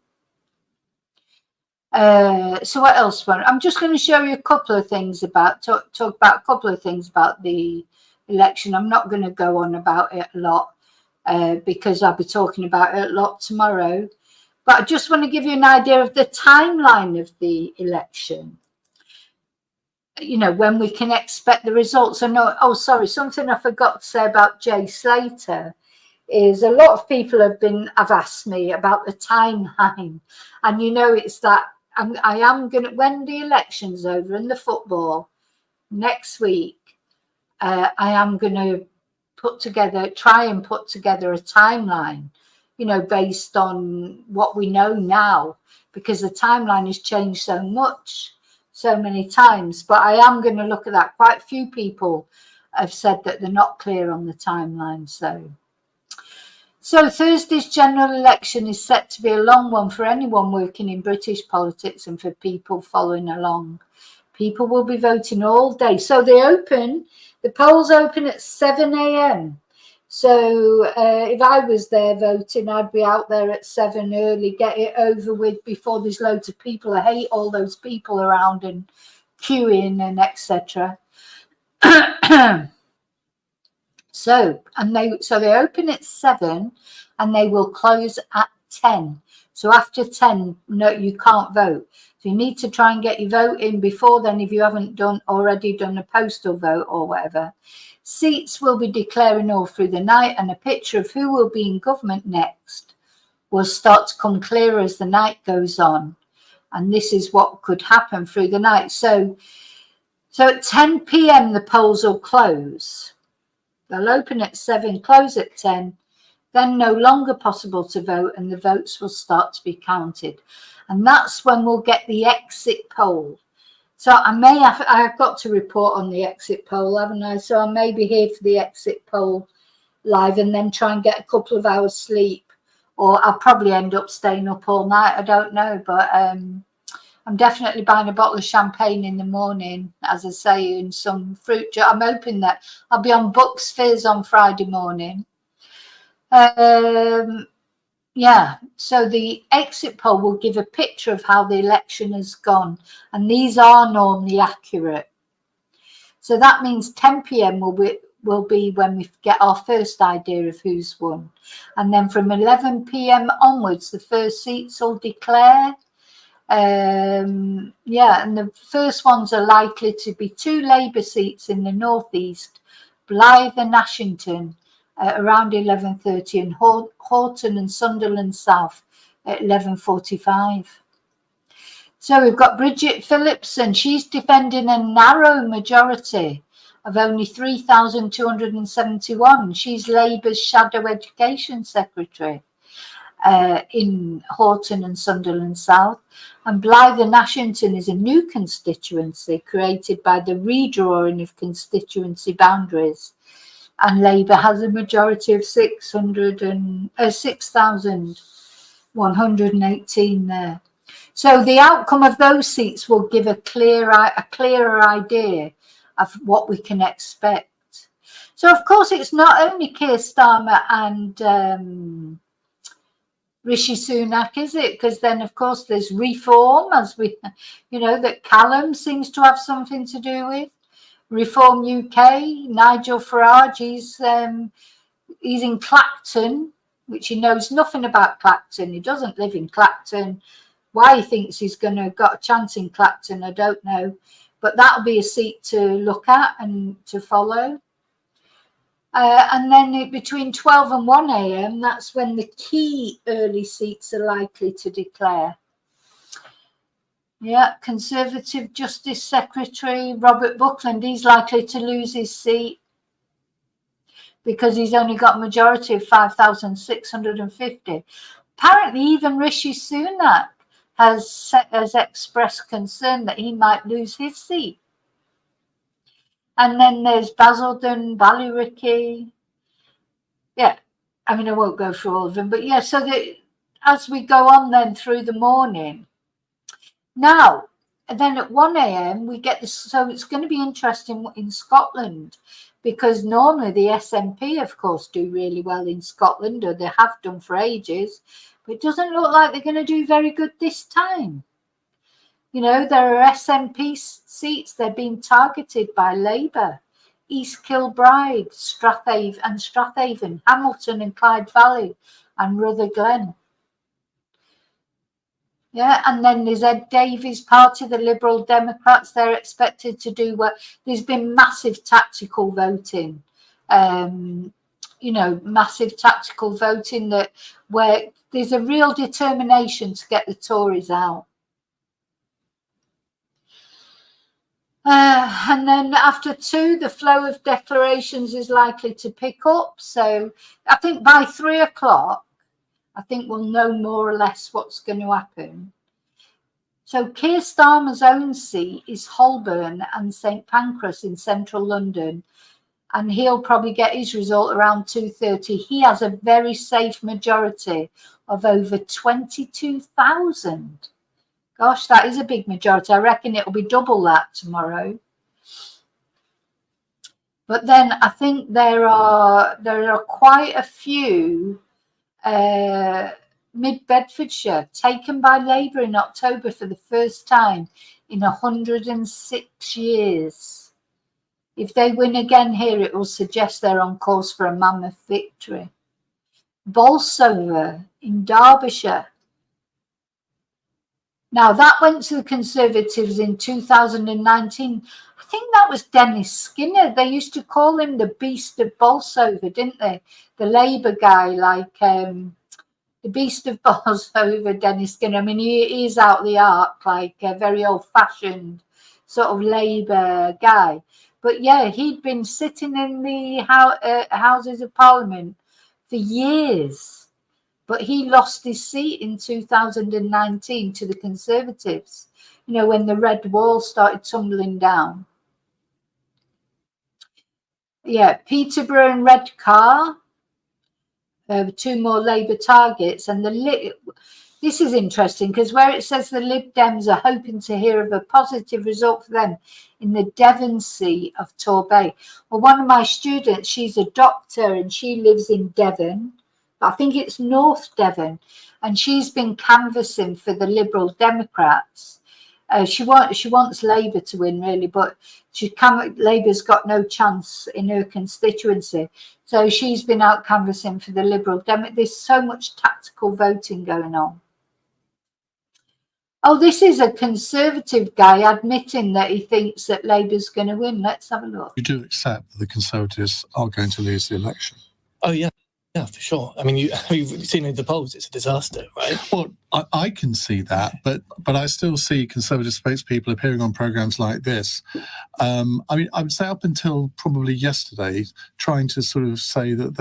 So what else? I'm just going to show you a couple of things about, talk about a couple of things about the election. I'm not going to go on about it a lot because I'll be talking about it a lot tomorrow. But I just want to give you an idea of the timeline of the election. You know, when we can expect the results. I know, oh, sorry, something I forgot to say about Jay Slater is a lot of people have asked me about the timeline. And, you know, it's that I am going to, when the election's over and the football next week, I am going to try and put together a timeline, you know, based on what we know now, because the timeline has changed so much, so many times. But I am going to look at that. Quite a few people have said that they're not clear on the timeline. So Thursday's general election is set to be a long one for anyone working in British politics and for people following along. People will be voting all day. So the polls open at 7 a.m. So if I was there voting, I'd be out there at 7 early, get it over with before there's loads of people. I hate all those people around and queuing and etc. So they open at 7 and they will close at 10. So after 10, no, you can't vote. So you need to try and get your vote in before then if you haven't already done a postal vote or whatever. Seats will be declaring all through the night, and a picture of who will be in government next will start to come clearer as the night goes on. And this is what could happen through the night. So at 10 p.m. the polls will close. They'll open at 7, close at 10, then no longer possible to vote, and the votes will start to be counted. And that's when we'll get the exit poll. So I've got to report on the exit poll, haven't I? So I may be here for the exit poll live and then try and get a couple of hours sleep, or I'll probably end up staying up all night. I don't know, but I'm definitely buying a bottle of champagne in the morning, as I say, and some fruit. I'm hoping that I'll be on Bucks Fizz on Friday morning. Yeah, so the exit poll will give a picture of how the election has gone, and these are normally accurate. So that means 10 p.m. will be when we get our first idea of who's won. And then from 11 p.m. onwards, the first seats will declare. And the first ones are likely to be 2 Labour seats in the northeast, Blythe and Ashington around 11:30, and Horton and Sunderland South at 11:45. So we've got Bridget Phillipson. She's defending a narrow majority of only 3,271. She's Labour's shadow education secretary in Horton and Sunderland South. And Blythe and Ashington is a new constituency created by the redrawing of constituency boundaries. And Labour has a majority of 6,118 there. So the outcome of those seats will give a clearer idea of what we can expect. So, of course, it's not only Keir Starmer and Rishi Sunak, is it? Because then, of course, there's Reform, that Callum seems to have something to do with. Reform UK, Nigel Farage, he's in Clacton, which he knows nothing about Clacton. He doesn't live in Clacton. Why he thinks he's got a chance in Clacton, I don't know. But that'll be a seat to look at and to follow. And then between 12 and 1 a.m, that's when the key early seats are likely to declare. Yeah, Conservative Justice Secretary Robert Buckland, he's likely to lose his seat because he's only got a majority of 5,650. Apparently, even Rishi Sunak has expressed concern that he might lose his seat. And then there's Basildon, Ballyricky. Yeah, I mean, I won't go through all of them, but yeah, so as we go on then through the morning. Now, and then at 1 a.m. we get this. So it's going to be interesting in Scotland, because normally the SNP, of course, do really well in Scotland, or they have done for ages. But it doesn't look like they're going to do very good this time. You know, there are SNP seats. They're being targeted by Labour. East Kilbride, Strathaven, Hamilton and Clyde Valley, and Rutherglen. Yeah, and then there's Ed Davies' party, the Liberal Democrats. They're expected to do well. There's been massive tactical voting, massive tactical voting where there's a real determination to get the Tories out. And then after 2, the flow of declarations is likely to pick up. So I think by 3 o'clock, I think we'll know more or less what's going to happen. So Keir Starmer's own seat is Holborn and St Pancras in central London, and he'll probably get his result around 2:30. He has a very safe majority of over 22,000. Gosh, that is a big majority. I reckon it'll be double that tomorrow. But then I think there are quite a few mid-Bedfordshire taken by Labour in October for the first time in 106 years. If they win again here, it will suggest they're on course for a mammoth victory. Bolsover in Derbyshire. Now, that went to the Conservatives in 2019. I think that was Dennis Skinner. They used to call him the Beast of Bolsover, didn't they? The Labour guy, like the Beast of Bolsover, Dennis Skinner. I mean, he is out the arc, like a very old-fashioned sort of Labour guy. But yeah, he'd been sitting in the Houses of Parliament for years. But he lost his seat in 2019 to the Conservatives, you know, when the red wall started tumbling down. Yeah, Peterborough and Redcar, 2 more Labour targets. And this is interesting, because where it says the Lib Dems are hoping to hear of a positive result for them in the Devon seat of Torbay. Well, one of my students, she's a doctor and she lives in Devon. I think it's North Devon, and she's been canvassing for the Liberal Democrats. She wants Labour to win, really, but Labour's got no chance in her constituency. So she's been out canvassing for the Liberal Democrats. There's so much tactical voting going on. Oh, this is a Conservative guy admitting that he thinks that Labour's going to win. Let's have a look. You do accept that the Conservatives are going to lose the election? Oh, yeah. Yeah, for sure. I mean, you've seen in the polls, it's a disaster, right? Well, I can see that, but I still see Conservative spokespeople appearing on programmes like this. I mean, I would say up until probably yesterday, trying to sort of say that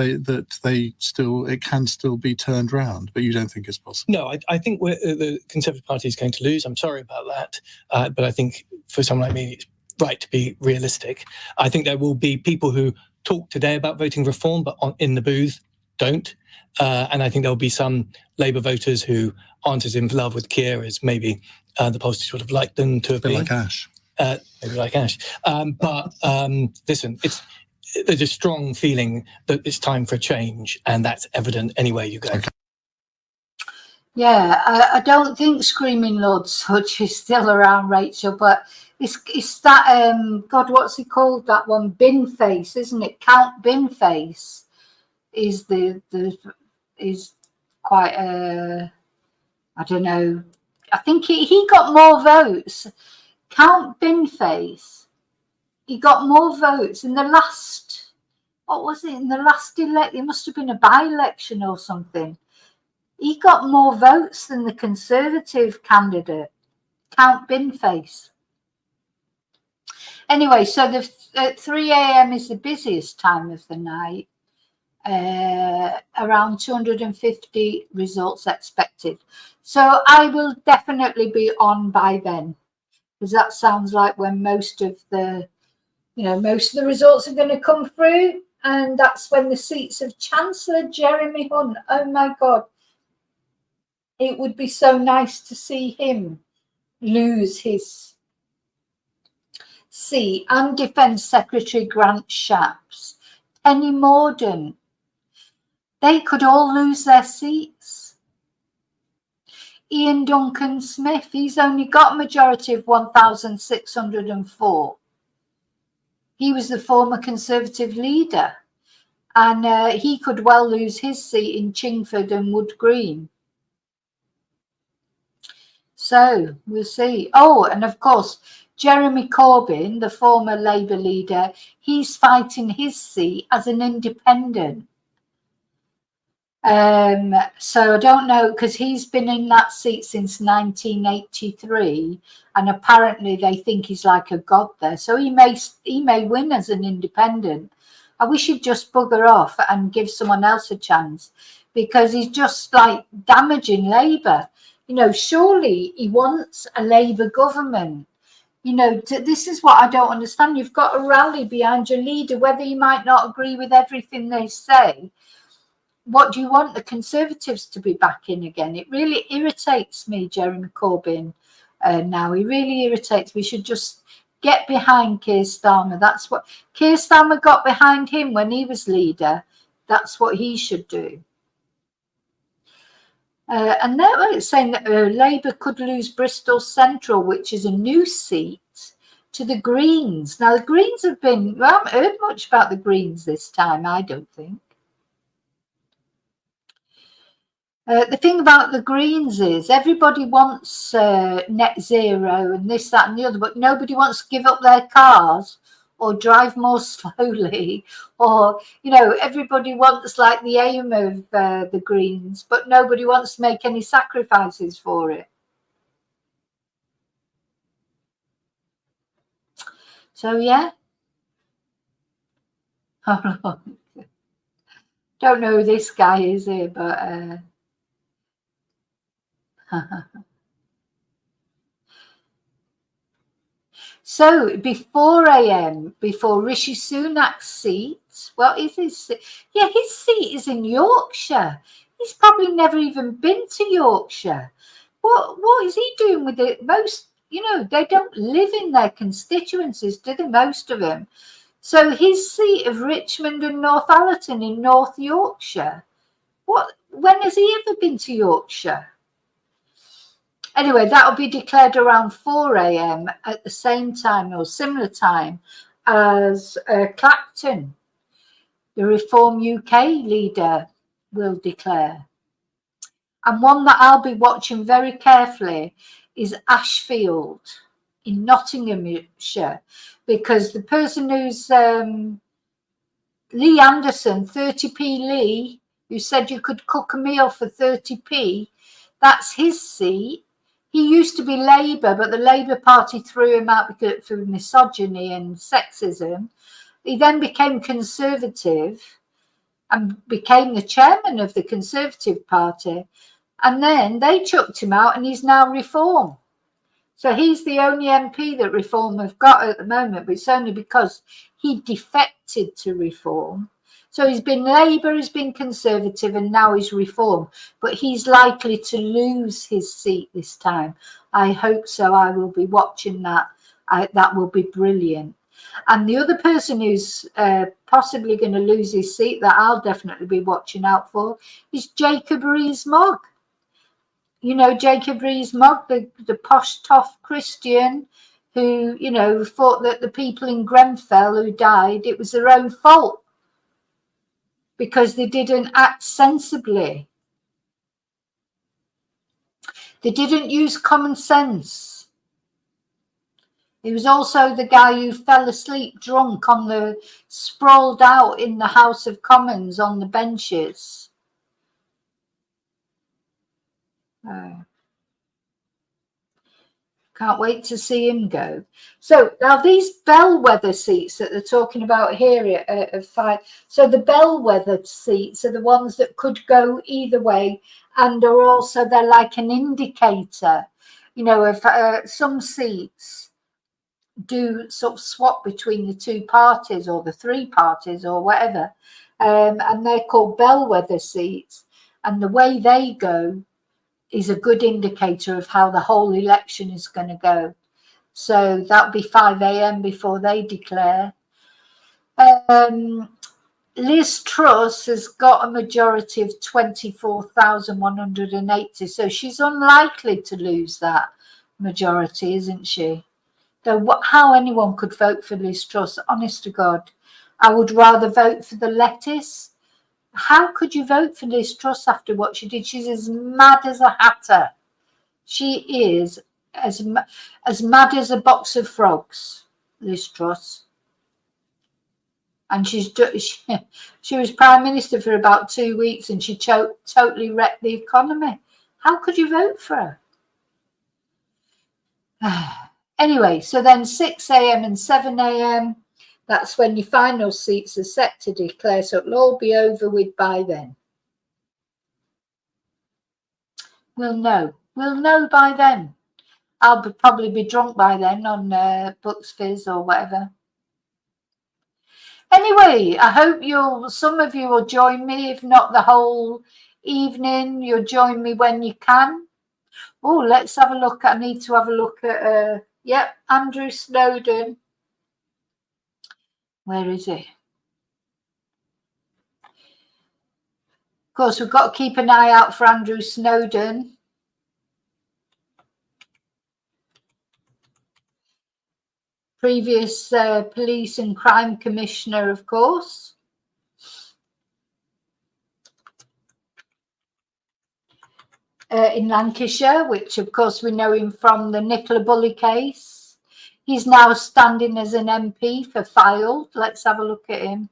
it can still be turned round, but you don't think it's possible? No, I think the Conservative Party is going to lose. I'm sorry about that, but I think for someone like me, it's right to be realistic. I think there will be people who talk today about voting reform, but in the booth don't. And I think there'll be some Labour voters who aren't as in love with Keir as maybe the pollsters would have liked them to have been. Like Ash. Maybe like Ash. But listen, there's a strong feeling that it's time for a change, and that's evident anywhere you go. Okay. Yeah, I don't think Screaming Lord Sudge is still around, Rachel, but it's that, God, what's he called, that one? Binface, isn't it? Count Binface is is quite I don't know. I think he got more votes. Count Binface, he got more votes in the last, what was it? In the last election, it must have been a by-election or something. He got more votes than the Conservative candidate, Count Binface. Anyway, so the 3 a.m. is the busiest time of the night. Around 250 results expected. So I will definitely be on by then, because that sounds like when most of the results are going to come through, and that's when the seats of Chancellor Jeremy Hunt. Oh my God. it would be so nice to see him lose his seat, and Defence Secretary Grant Shapps, Penny Mordaunt. They could all lose their seats. Ian Duncan Smith, he's only got a majority of 1,604. He was the former Conservative leader, and he could well lose his seat in Chingford and Wood Green. So we'll see. Oh, and of course, Jeremy Corbyn, the former Labour leader, he's fighting his seat as an independent. So I don't know, because he's been in that seat since 1983, and apparently they think he's like a god there. So he may win as an independent. I wish he'd just bugger off and give someone else a chance, because he's just like damaging Labour. You know, surely he wants a Labour government. You know, this is what I don't understand. You've got to rally behind your leader, whether you might not agree with everything they say. What do you want the Conservatives to be back in again? It really irritates me, Jeremy Corbyn. Now he really irritates me. We should just get behind Keir Starmer. That's what Keir Starmer got behind him when he was leader. That's what he should do. And they're saying that Labour could lose Bristol Central, which is a new seat, to the Greens. Now the Greens have been, well, I haven't heard much about the Greens this time, I don't think. The thing about the Greens is everybody wants net zero and this, that and the other, but nobody wants to give up their cars or drive more slowly, or, you know, everybody wants like the aim of the Greens, but nobody wants to make any sacrifices for it. So, yeah. Don't know who this guy is here, but... So before AM, before Rishi Sunak's seat, what is his seat? Yeah, his seat is in Yorkshire. He's probably never even been to Yorkshire. What is he doing with it? Most, you know, they don't live in their constituencies, do they, most of them? So his seat of Richmond and Northallerton in North Yorkshire. When has he ever been to Yorkshire? Anyway, that will be declared around 4 AM at the same time or similar time as Clacton, the Reform UK leader, will declare. And one that I'll be watching very carefully is Ashfield in Nottinghamshire, because the person who's Lee Anderson, 30p Lee, who said you could cook a meal for 30p, that's his seat. He used to be Labour, but the Labour Party threw him out for misogyny and sexism. He then became Conservative and became the chairman of the Conservative Party. And then they chucked him out and he's now Reform. So he's the only MP that Reform have got at the moment, but it's only because he defected to Reform. So he's been Labour, he's been Conservative, and now he's Reform. But he's likely to lose his seat this time. I hope so. I will be watching that. That will be brilliant. And the other person who's possibly going to lose his seat that I'll definitely be watching out for is Jacob Rees-Mogg. You know, Jacob Rees-Mogg, the posh, tough Christian who, you know, thought that the people in Grenfell who died, it was their own fault, because they didn't act sensibly. They didn't use common sense. He was also the guy who fell asleep drunk sprawled out in the House of Commons on the benches. Can't wait to see him go. So now these bellwether seats that they're talking about here are fine. So the bellwether seats are the ones that could go either way, and are also, they're like an indicator. You know, if some seats do sort of swap between the two parties or the three parties or whatever, and they're called bellwether seats. And the way they go is a good indicator of how the whole election is going to go. So that'll be 5 a.m. before they declare. Liz Truss has got a majority of 24,180, so she's unlikely to lose that majority, isn't she? Though how anyone could vote for Liz Truss, honest to God, I would rather vote for the lettuce. How could you vote for Liz Truss after what she did? She's as mad as a hatter. She is as mad as a box of frogs, Liz Truss. And she was Prime Minister for about 2 weeks and she totally wrecked the economy. How could you vote for her? Anyway, so then 6 a.m. and 7 a.m., that's when your final seats are set to declare, so it'll all be over with by then. We'll know. We'll know by then. I'll probably be drunk by then on Bucks Fizz or whatever. Anyway, I hope some of you will join me, if not the whole evening. You'll join me when you can. Oh, let's have a look. I need to have a look at, yep, Andrew Snowden. Where is he? Of course, we've got to keep an eye out for Andrew Snowden. Previous police and crime commissioner, of course. In Lancashire, which of course we know him from the Nicola Bulley case. He's now standing as an MP for Fylde. Let's have a look at him.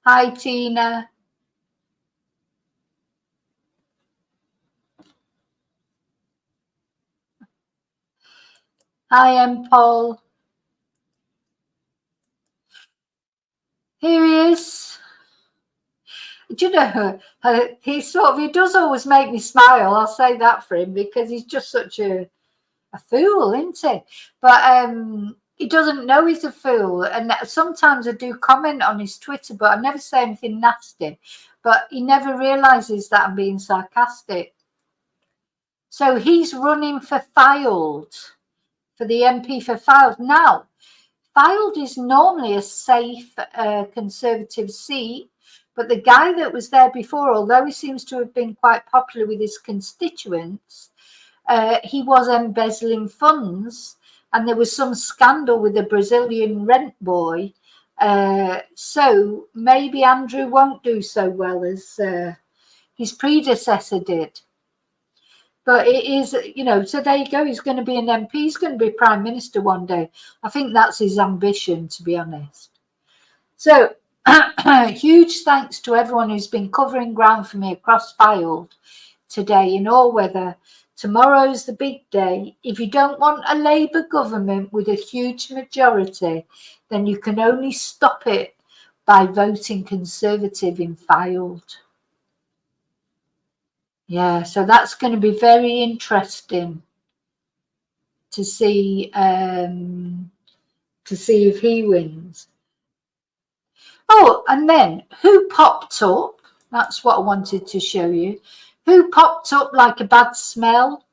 Hi, Tina. Hi, Paul. Here he is. Do you know, he does always make me smile. I'll say that for him, because he's just such a fool, isn't he? But he doesn't know he's a fool. And sometimes I do comment on his Twitter, but I never say anything nasty. But he never realizes that I'm being sarcastic. So he's running for Fylde, for the MP for Fylde. Now, Fylde is normally a safe Conservative seat, but the guy that was there before, although he seems to have been quite popular with his constituents, he was embezzling funds, and there was some scandal with a Brazilian rent boy. So maybe Andrew won't do so well as his predecessor did. But it is, so there you go. He's going to be an MP. He's going to be Prime Minister one day. I think that's his ambition, to be honest. So huge thanks to everyone who's been covering ground for me across Fylde today in all weather. Tomorrow's the big day. If you don't want a Labour government with a huge majority, then you can only stop it by voting Conservative in Fylde. Yeah, so that's going to be very interesting to see if he wins. Oh, and then who popped up? That's what I wanted to show you. Who popped up like a bad smell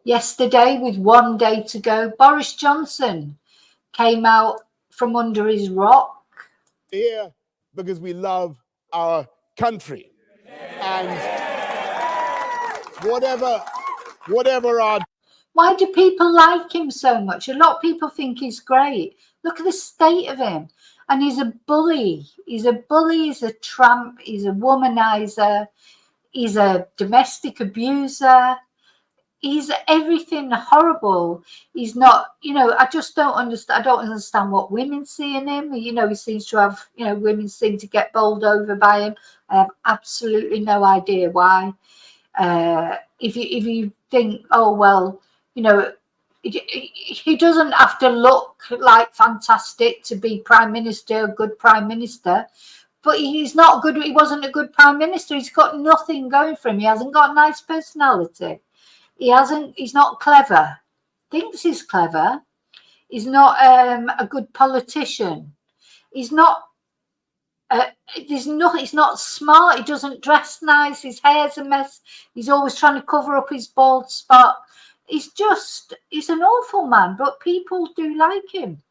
yesterday with 1 day to go? Boris Johnson came out from under his rock. Here because we love our country. And whatever our... Why do people like him so much? A lot of people think he's great. Look at the state of him. And he's a bully. He's a bully, he's a tramp, he's a womanizer, he's a domestic abuser. He's everything horrible. He's not, I just don't understand. I don't understand what women see in him. He seems to have, women seem to get bowled over by him. I have absolutely no idea why. If you think, oh, well, he doesn't have to look like fantastic to be Prime Minister, a good Prime Minister. But he's not good. He wasn't a good Prime Minister. He's got nothing going for him. He hasn't got a nice personality. He's not clever. Thinks he's clever. He's not a good politician. He's not There's nothing. He's not smart. He doesn't dress nice. His hair's a mess. He's always trying to cover up his bald spot. He's an awful man, but people do like him,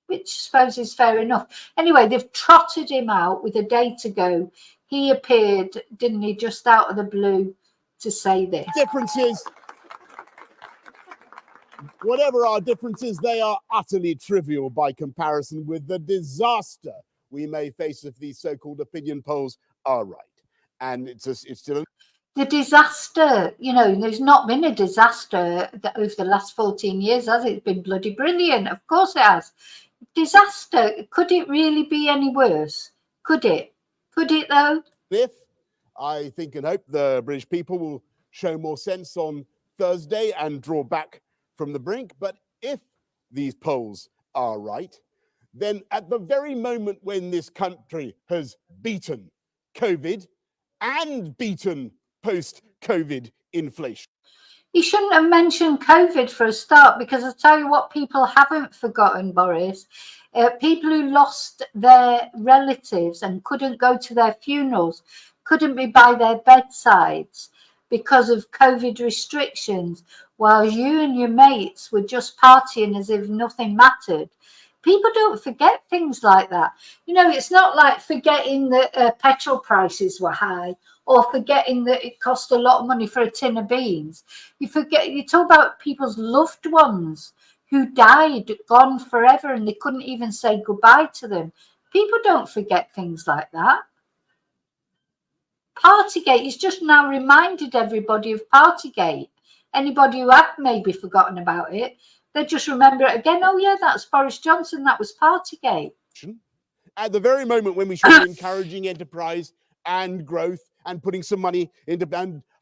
which I suppose is fair enough. Anyway, they've trotted him out with a day to go. He appeared, didn't he, just out of the blue to say this. Differences, whatever our differences, they are utterly trivial by comparison with the disaster we may face if these so-called opinion polls are right. And it's still the disaster, there's not been a disaster over the last 14 years, has it? It's been bloody brilliant. Of course it has. Disaster. Could it really be any worse? Could it? Could it, though? If I think and hope the British people will show more sense on Thursday and draw back from the brink. But if these polls are right, then at the very moment when this country has beaten COVID and beaten post-COVID inflation. You shouldn't have mentioned COVID for a start, because I'll tell you what people haven't forgotten, Boris. People who lost their relatives and couldn't go to their funerals, couldn't be by their bedsides because of COVID restrictions, while you and your mates were just partying as if nothing mattered. People don't forget things like that. It's not like forgetting that petrol prices were high, or forgetting that it cost a lot of money for a tin of beans. You talk about people's loved ones who died, gone forever, and they couldn't even say goodbye to them. People don't forget things like that. Partygate has just now reminded everybody of Partygate. Anybody who had maybe forgotten about it, they just remember it again. Oh yeah, that's Boris Johnson. That was Partygate. At the very moment when we should be encouraging enterprise and growth and putting some money into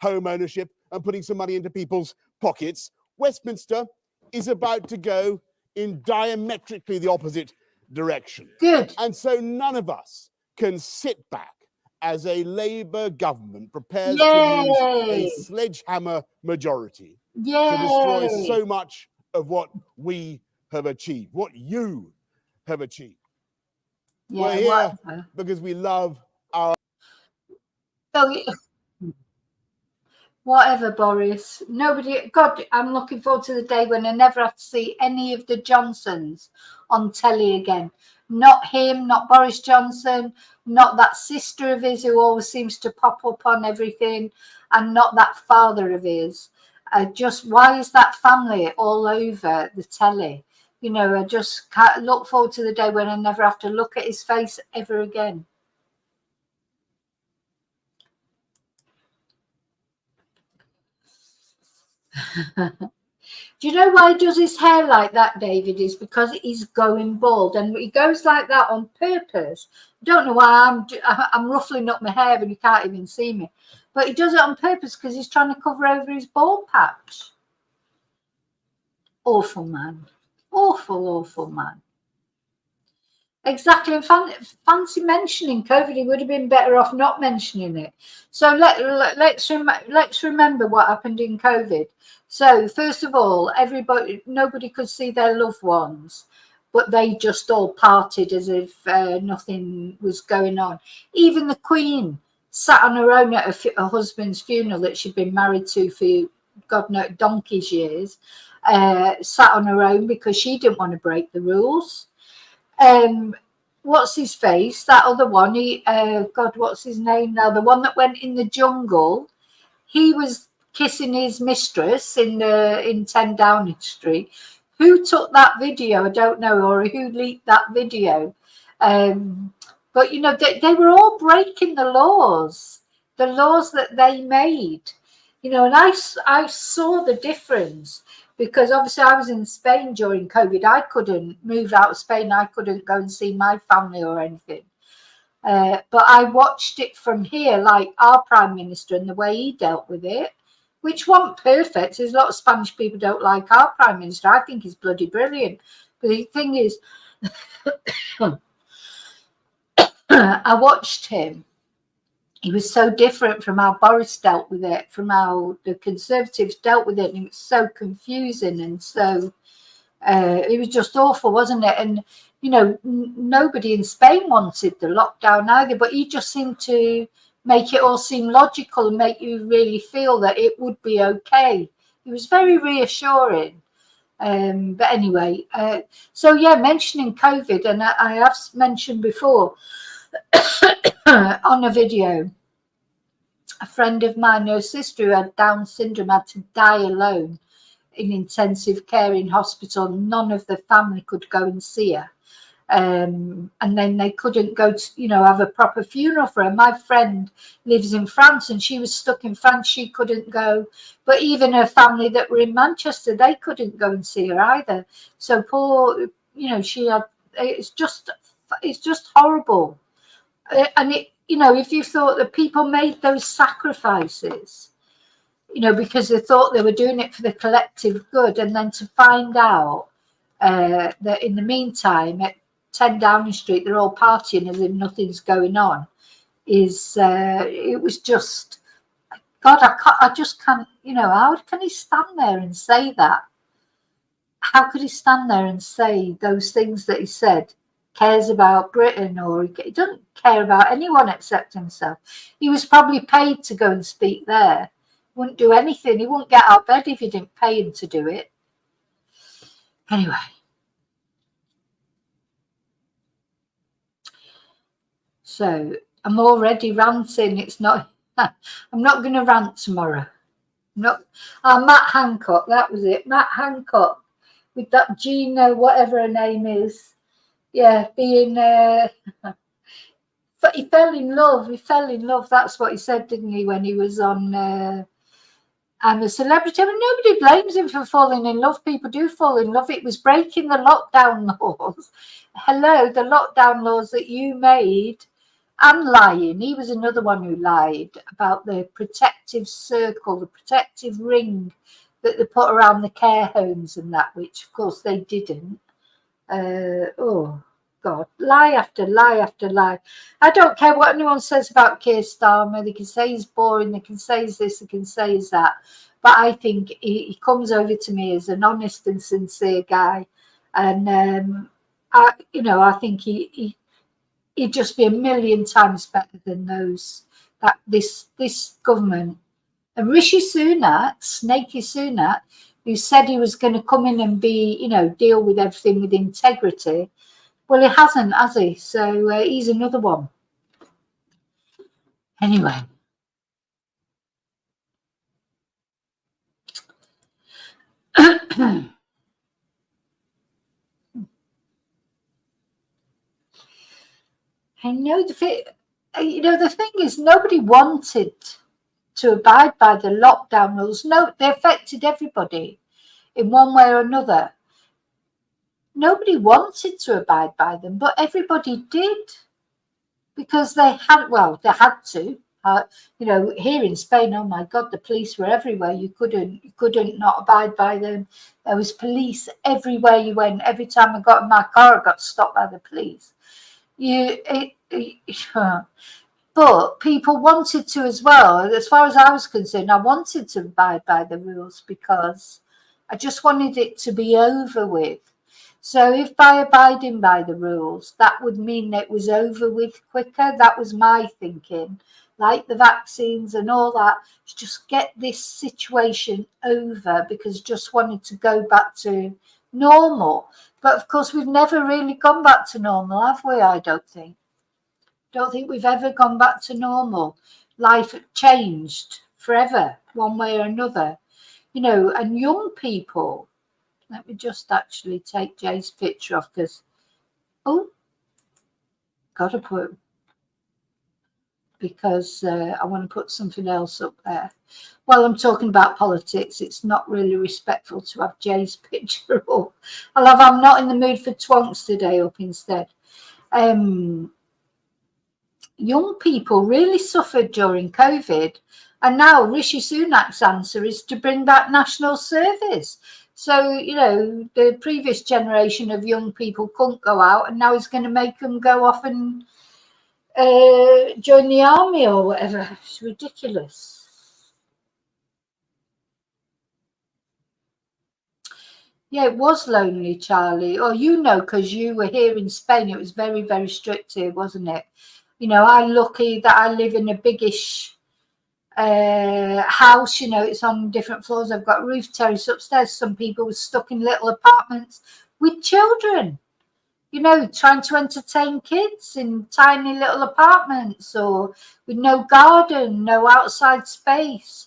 home ownership and putting some money into people's pockets, Westminster is about to go in diametrically the opposite direction. Good. And so none of us can sit back as a Labour government prepares Yay. to use a sledgehammer majority Yay. to destroy so much of what we have achieved, what you have achieved. Yeah, we're here because we love our... Whatever, Boris. God, I'm looking forward to the day when I never have to see any of the Johnsons on telly again. Not him, not Boris Johnson, not that sister of his who always seems to pop up on everything, and not that father of his. Why is that family all over the telly? I just can't look forward to the day when I never have to look at his face ever again. Do you know why he does his hair like that, David? Is because he's going bald, and he goes like that on purpose. I don't know why I'm ruffling up my hair and you can't even see me, but he does it on purpose because he's trying to cover over his bald patch. Awful man. Awful man. Exactly. Fancy mentioning COVID. He would have been better off not mentioning it. So let's remember what happened in COVID. So first of all, nobody could see their loved ones, but they just all partied as if nothing was going on. Even the Queen sat on her own at her husband's funeral that she'd been married to for God knows donkey's years. Sat on her own because she didn't want to break the rules. What's his face? That other one. What's his name now? The one that went in the jungle. He was kissing his mistress in 10 Downing Street. Who took that video? I don't know, or who leaked that video. But they were all breaking the laws that they made. And I saw the difference. Because obviously I was in Spain during COVID. I couldn't move out of Spain. I couldn't go and see my family or anything. But I watched it from here, like our Prime Minister and the way he dealt with it, which wasn't perfect. There's a lot of Spanish people don't like our Prime Minister. I think he's bloody brilliant. But the thing is, I watched him. He was so different from how Boris dealt with it, from how the Conservatives dealt with it. And it was so confusing and so It was just awful, wasn't it? And, you know, nobody in Spain wanted the lockdown either, but he just seemed to make it all seem logical and make you really feel that it would be okay. It was very reassuring. But anyway, so yeah, mentioning COVID, and I have mentioned before on a video, a friend of mine, her sister who had Down syndrome, had to die alone in intensive care in hospital. None of the family could go and see her. And then they couldn't go to, you know, have a proper funeral for her. My friend lives in France and she was stuck in France. She couldn't go. But even her family that were in Manchester, they couldn't go and see her either. So poor, you know, she had, it's just horrible. And it, you know, if you thought that people made those sacrifices, you know, because they thought they were doing it for the collective good, and then to find out that in the meantime at 10 Downing Street they're all partying as if nothing's going on, is it was just, God, I just can't, you know, how can he stand there and say that? How could he stand there and say those things that he said? Cares about Britain, or he doesn't care about anyone except himself. He was probably paid to go and speak there. Wouldn't do anything. He wouldn't get out of bed if you didn't pay him to do it. Anyway. So I'm already ranting. It's not, I'm not going to rant tomorrow. Matt Hancock, that was it. Matt Hancock with that Gina, whatever her name is. Yeah, being, but he fell in love. He fell in love. That's what he said, didn't he, when he was on I'm a Celebrity. I mean, nobody blames him for falling in love. People do fall in love. It was breaking the lockdown laws. Hello, the lockdown laws that you made, and lying. He was another one who lied about the protective circle, the protective ring that they put around the care homes and that, which of course they didn't. Oh God, lie after lie after lie. I don't care what anyone says about Keir Starmer. They can say he's boring, they can say he's this, they can say he's that, but I think he comes over to me as an honest and sincere guy, and I think he'd just be a million times better than this government. And Rishi Sunak, Snaky Sunak, who said he was going to come in and be, you know, deal with everything with integrity. Well, he hasn't, has he? So he's another one. Anyway. I know the thing is, nobody wanted to abide by the lockdown rules. No, they affected everybody in one way or another. Nobody wanted to abide by them, but everybody did, because they had to. Here in Spain, oh my God, the police were everywhere. You couldn't not abide by them. There was police everywhere you went. Every time I got in my car, I got stopped by the police. But people wanted to as well. As far as I was concerned, I wanted to abide by the rules because I just wanted it to be over with. So if by abiding by the rules, that would mean that it was over with quicker. That was my thinking. Like the vaccines and all that, just get this situation over, because just wanted to go back to normal. But of course, we've never really gone back to normal, have we? I don't think we've ever gone back to normal. Life changed forever, one way or another. And young people, let me just actually take Jay's picture off, because, gotta put, because I want to put something else up there. While I'm talking about politics, it's not really respectful to have Jay's picture up. I'm not in the mood for twonks today up instead. Young people really suffered during COVID, and now Rishi Sunak's answer is to bring back national service. So, the previous generation of young people couldn't go out, and now he's going to make them go off and join the army or whatever. It's ridiculous. Yeah, it was lonely, Charlie. Or because you were here in Spain, it was very, very strict here, wasn't it? I'm lucky that I live in a biggish house. It's on different floors. I've got roof terrace upstairs. Some people were stuck in little apartments with children, trying to entertain kids in tiny little apartments or with no garden, no outside space.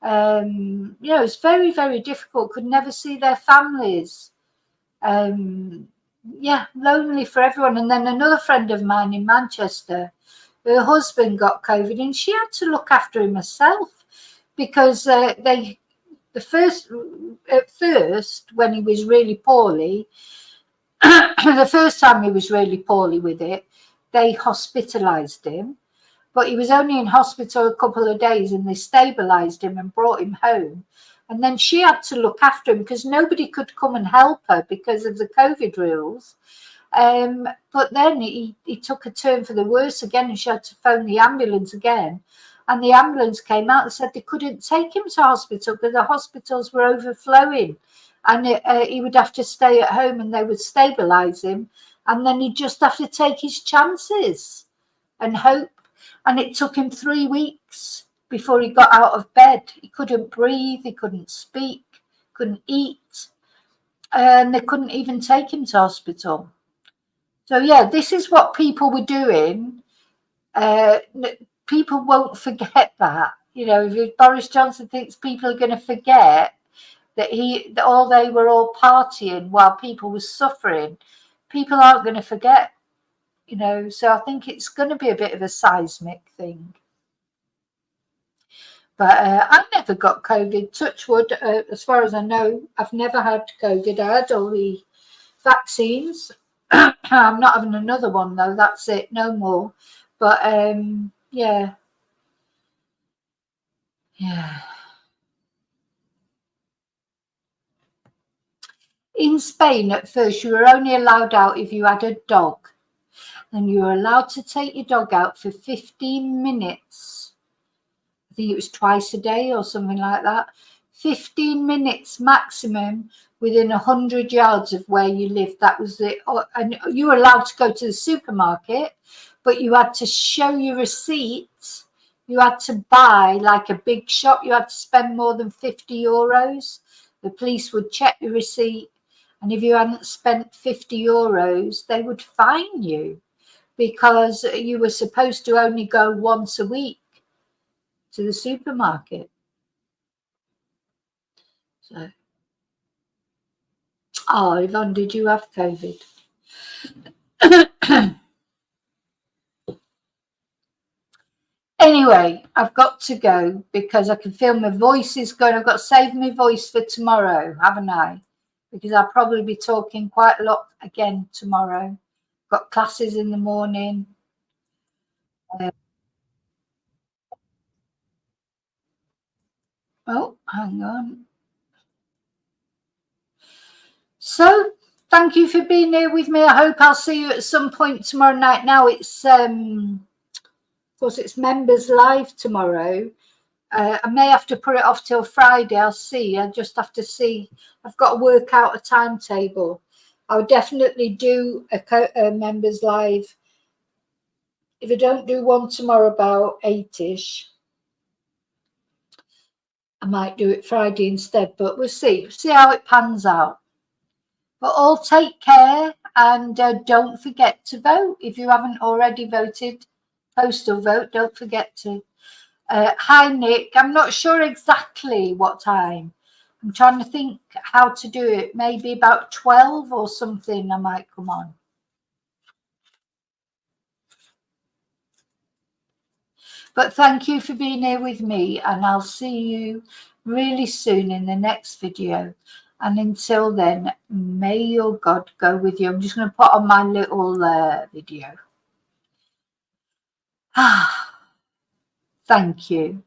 It's very, very difficult. Could never see their families. Lonely for everyone. And then another friend of mine in Manchester, her husband got COVID and she had to look after him herself because at first when he was really poorly, the first time he was really poorly with it, they hospitalized him, but he was only in hospital a couple of days and they stabilized him and brought him home. And then she had to look after him because nobody could come and help her because of the COVID rules. But then he took a turn for the worse again and she had to phone the ambulance again. And the ambulance came out and said they couldn't take him to hospital because the hospitals were overflowing. And he would have to stay at home and they would stabilise him. And then he'd just have to take his chances and hope. And it took him 3 weeks before he got out of bed. He couldn't breathe, he couldn't speak, couldn't eat. And they couldn't even take him to hospital. So, yeah, this is what people were doing. People won't forget that. If Boris Johnson thinks people are going to forget that they were all partying while people were suffering, people aren't going to forget, So I think it's going to be a bit of a seismic thing. But I never got COVID, touch wood. As far as I know, I've never had COVID. I had all the vaccines. I'm not having another one, though. That's it, no more. But, yeah. In Spain, at first, you were only allowed out if you had a dog. And you were allowed to take your dog out for 15 minutes. I think it was twice a day or something like that. 15 minutes maximum within 100 yards of where you lived. That was it. And you were allowed to go to the supermarket, but you had to show your receipt. You had to buy, like a big shop, you had to spend more than 50 euros. The police would check your receipt. And if you hadn't spent 50 euros, they would fine you because you were supposed to only go once a week to the supermarket. So, Yvonne, did you have COVID? Anyway, I've got to go because I can feel my voice is going. I've got to save my voice for tomorrow, haven't I? Because I'll probably be talking quite a lot again tomorrow. Got classes in the morning. Hang on. So, thank you for being here with me. I hope I'll see you at some point tomorrow night. Now it's, of course, it's Members Live tomorrow. I may have to put it off till Friday. I'll see. I just have to see. I've got to work out a timetable. I'll definitely do a Members Live. If I don't do one tomorrow about 8ish, I might do it Friday instead. But we'll see. See how it pans out. But all take care and don't forget to vote. If you haven't already voted, postal vote, don't forget to. Hi, Nick. I'm not sure exactly what time. I'm trying to think how to do it. Maybe about 12 or something I might come on. But thank you for being here with me, and I'll see you really soon in the next video. And until then, may your God go with you. I'm just going to put on my little video. Thank you.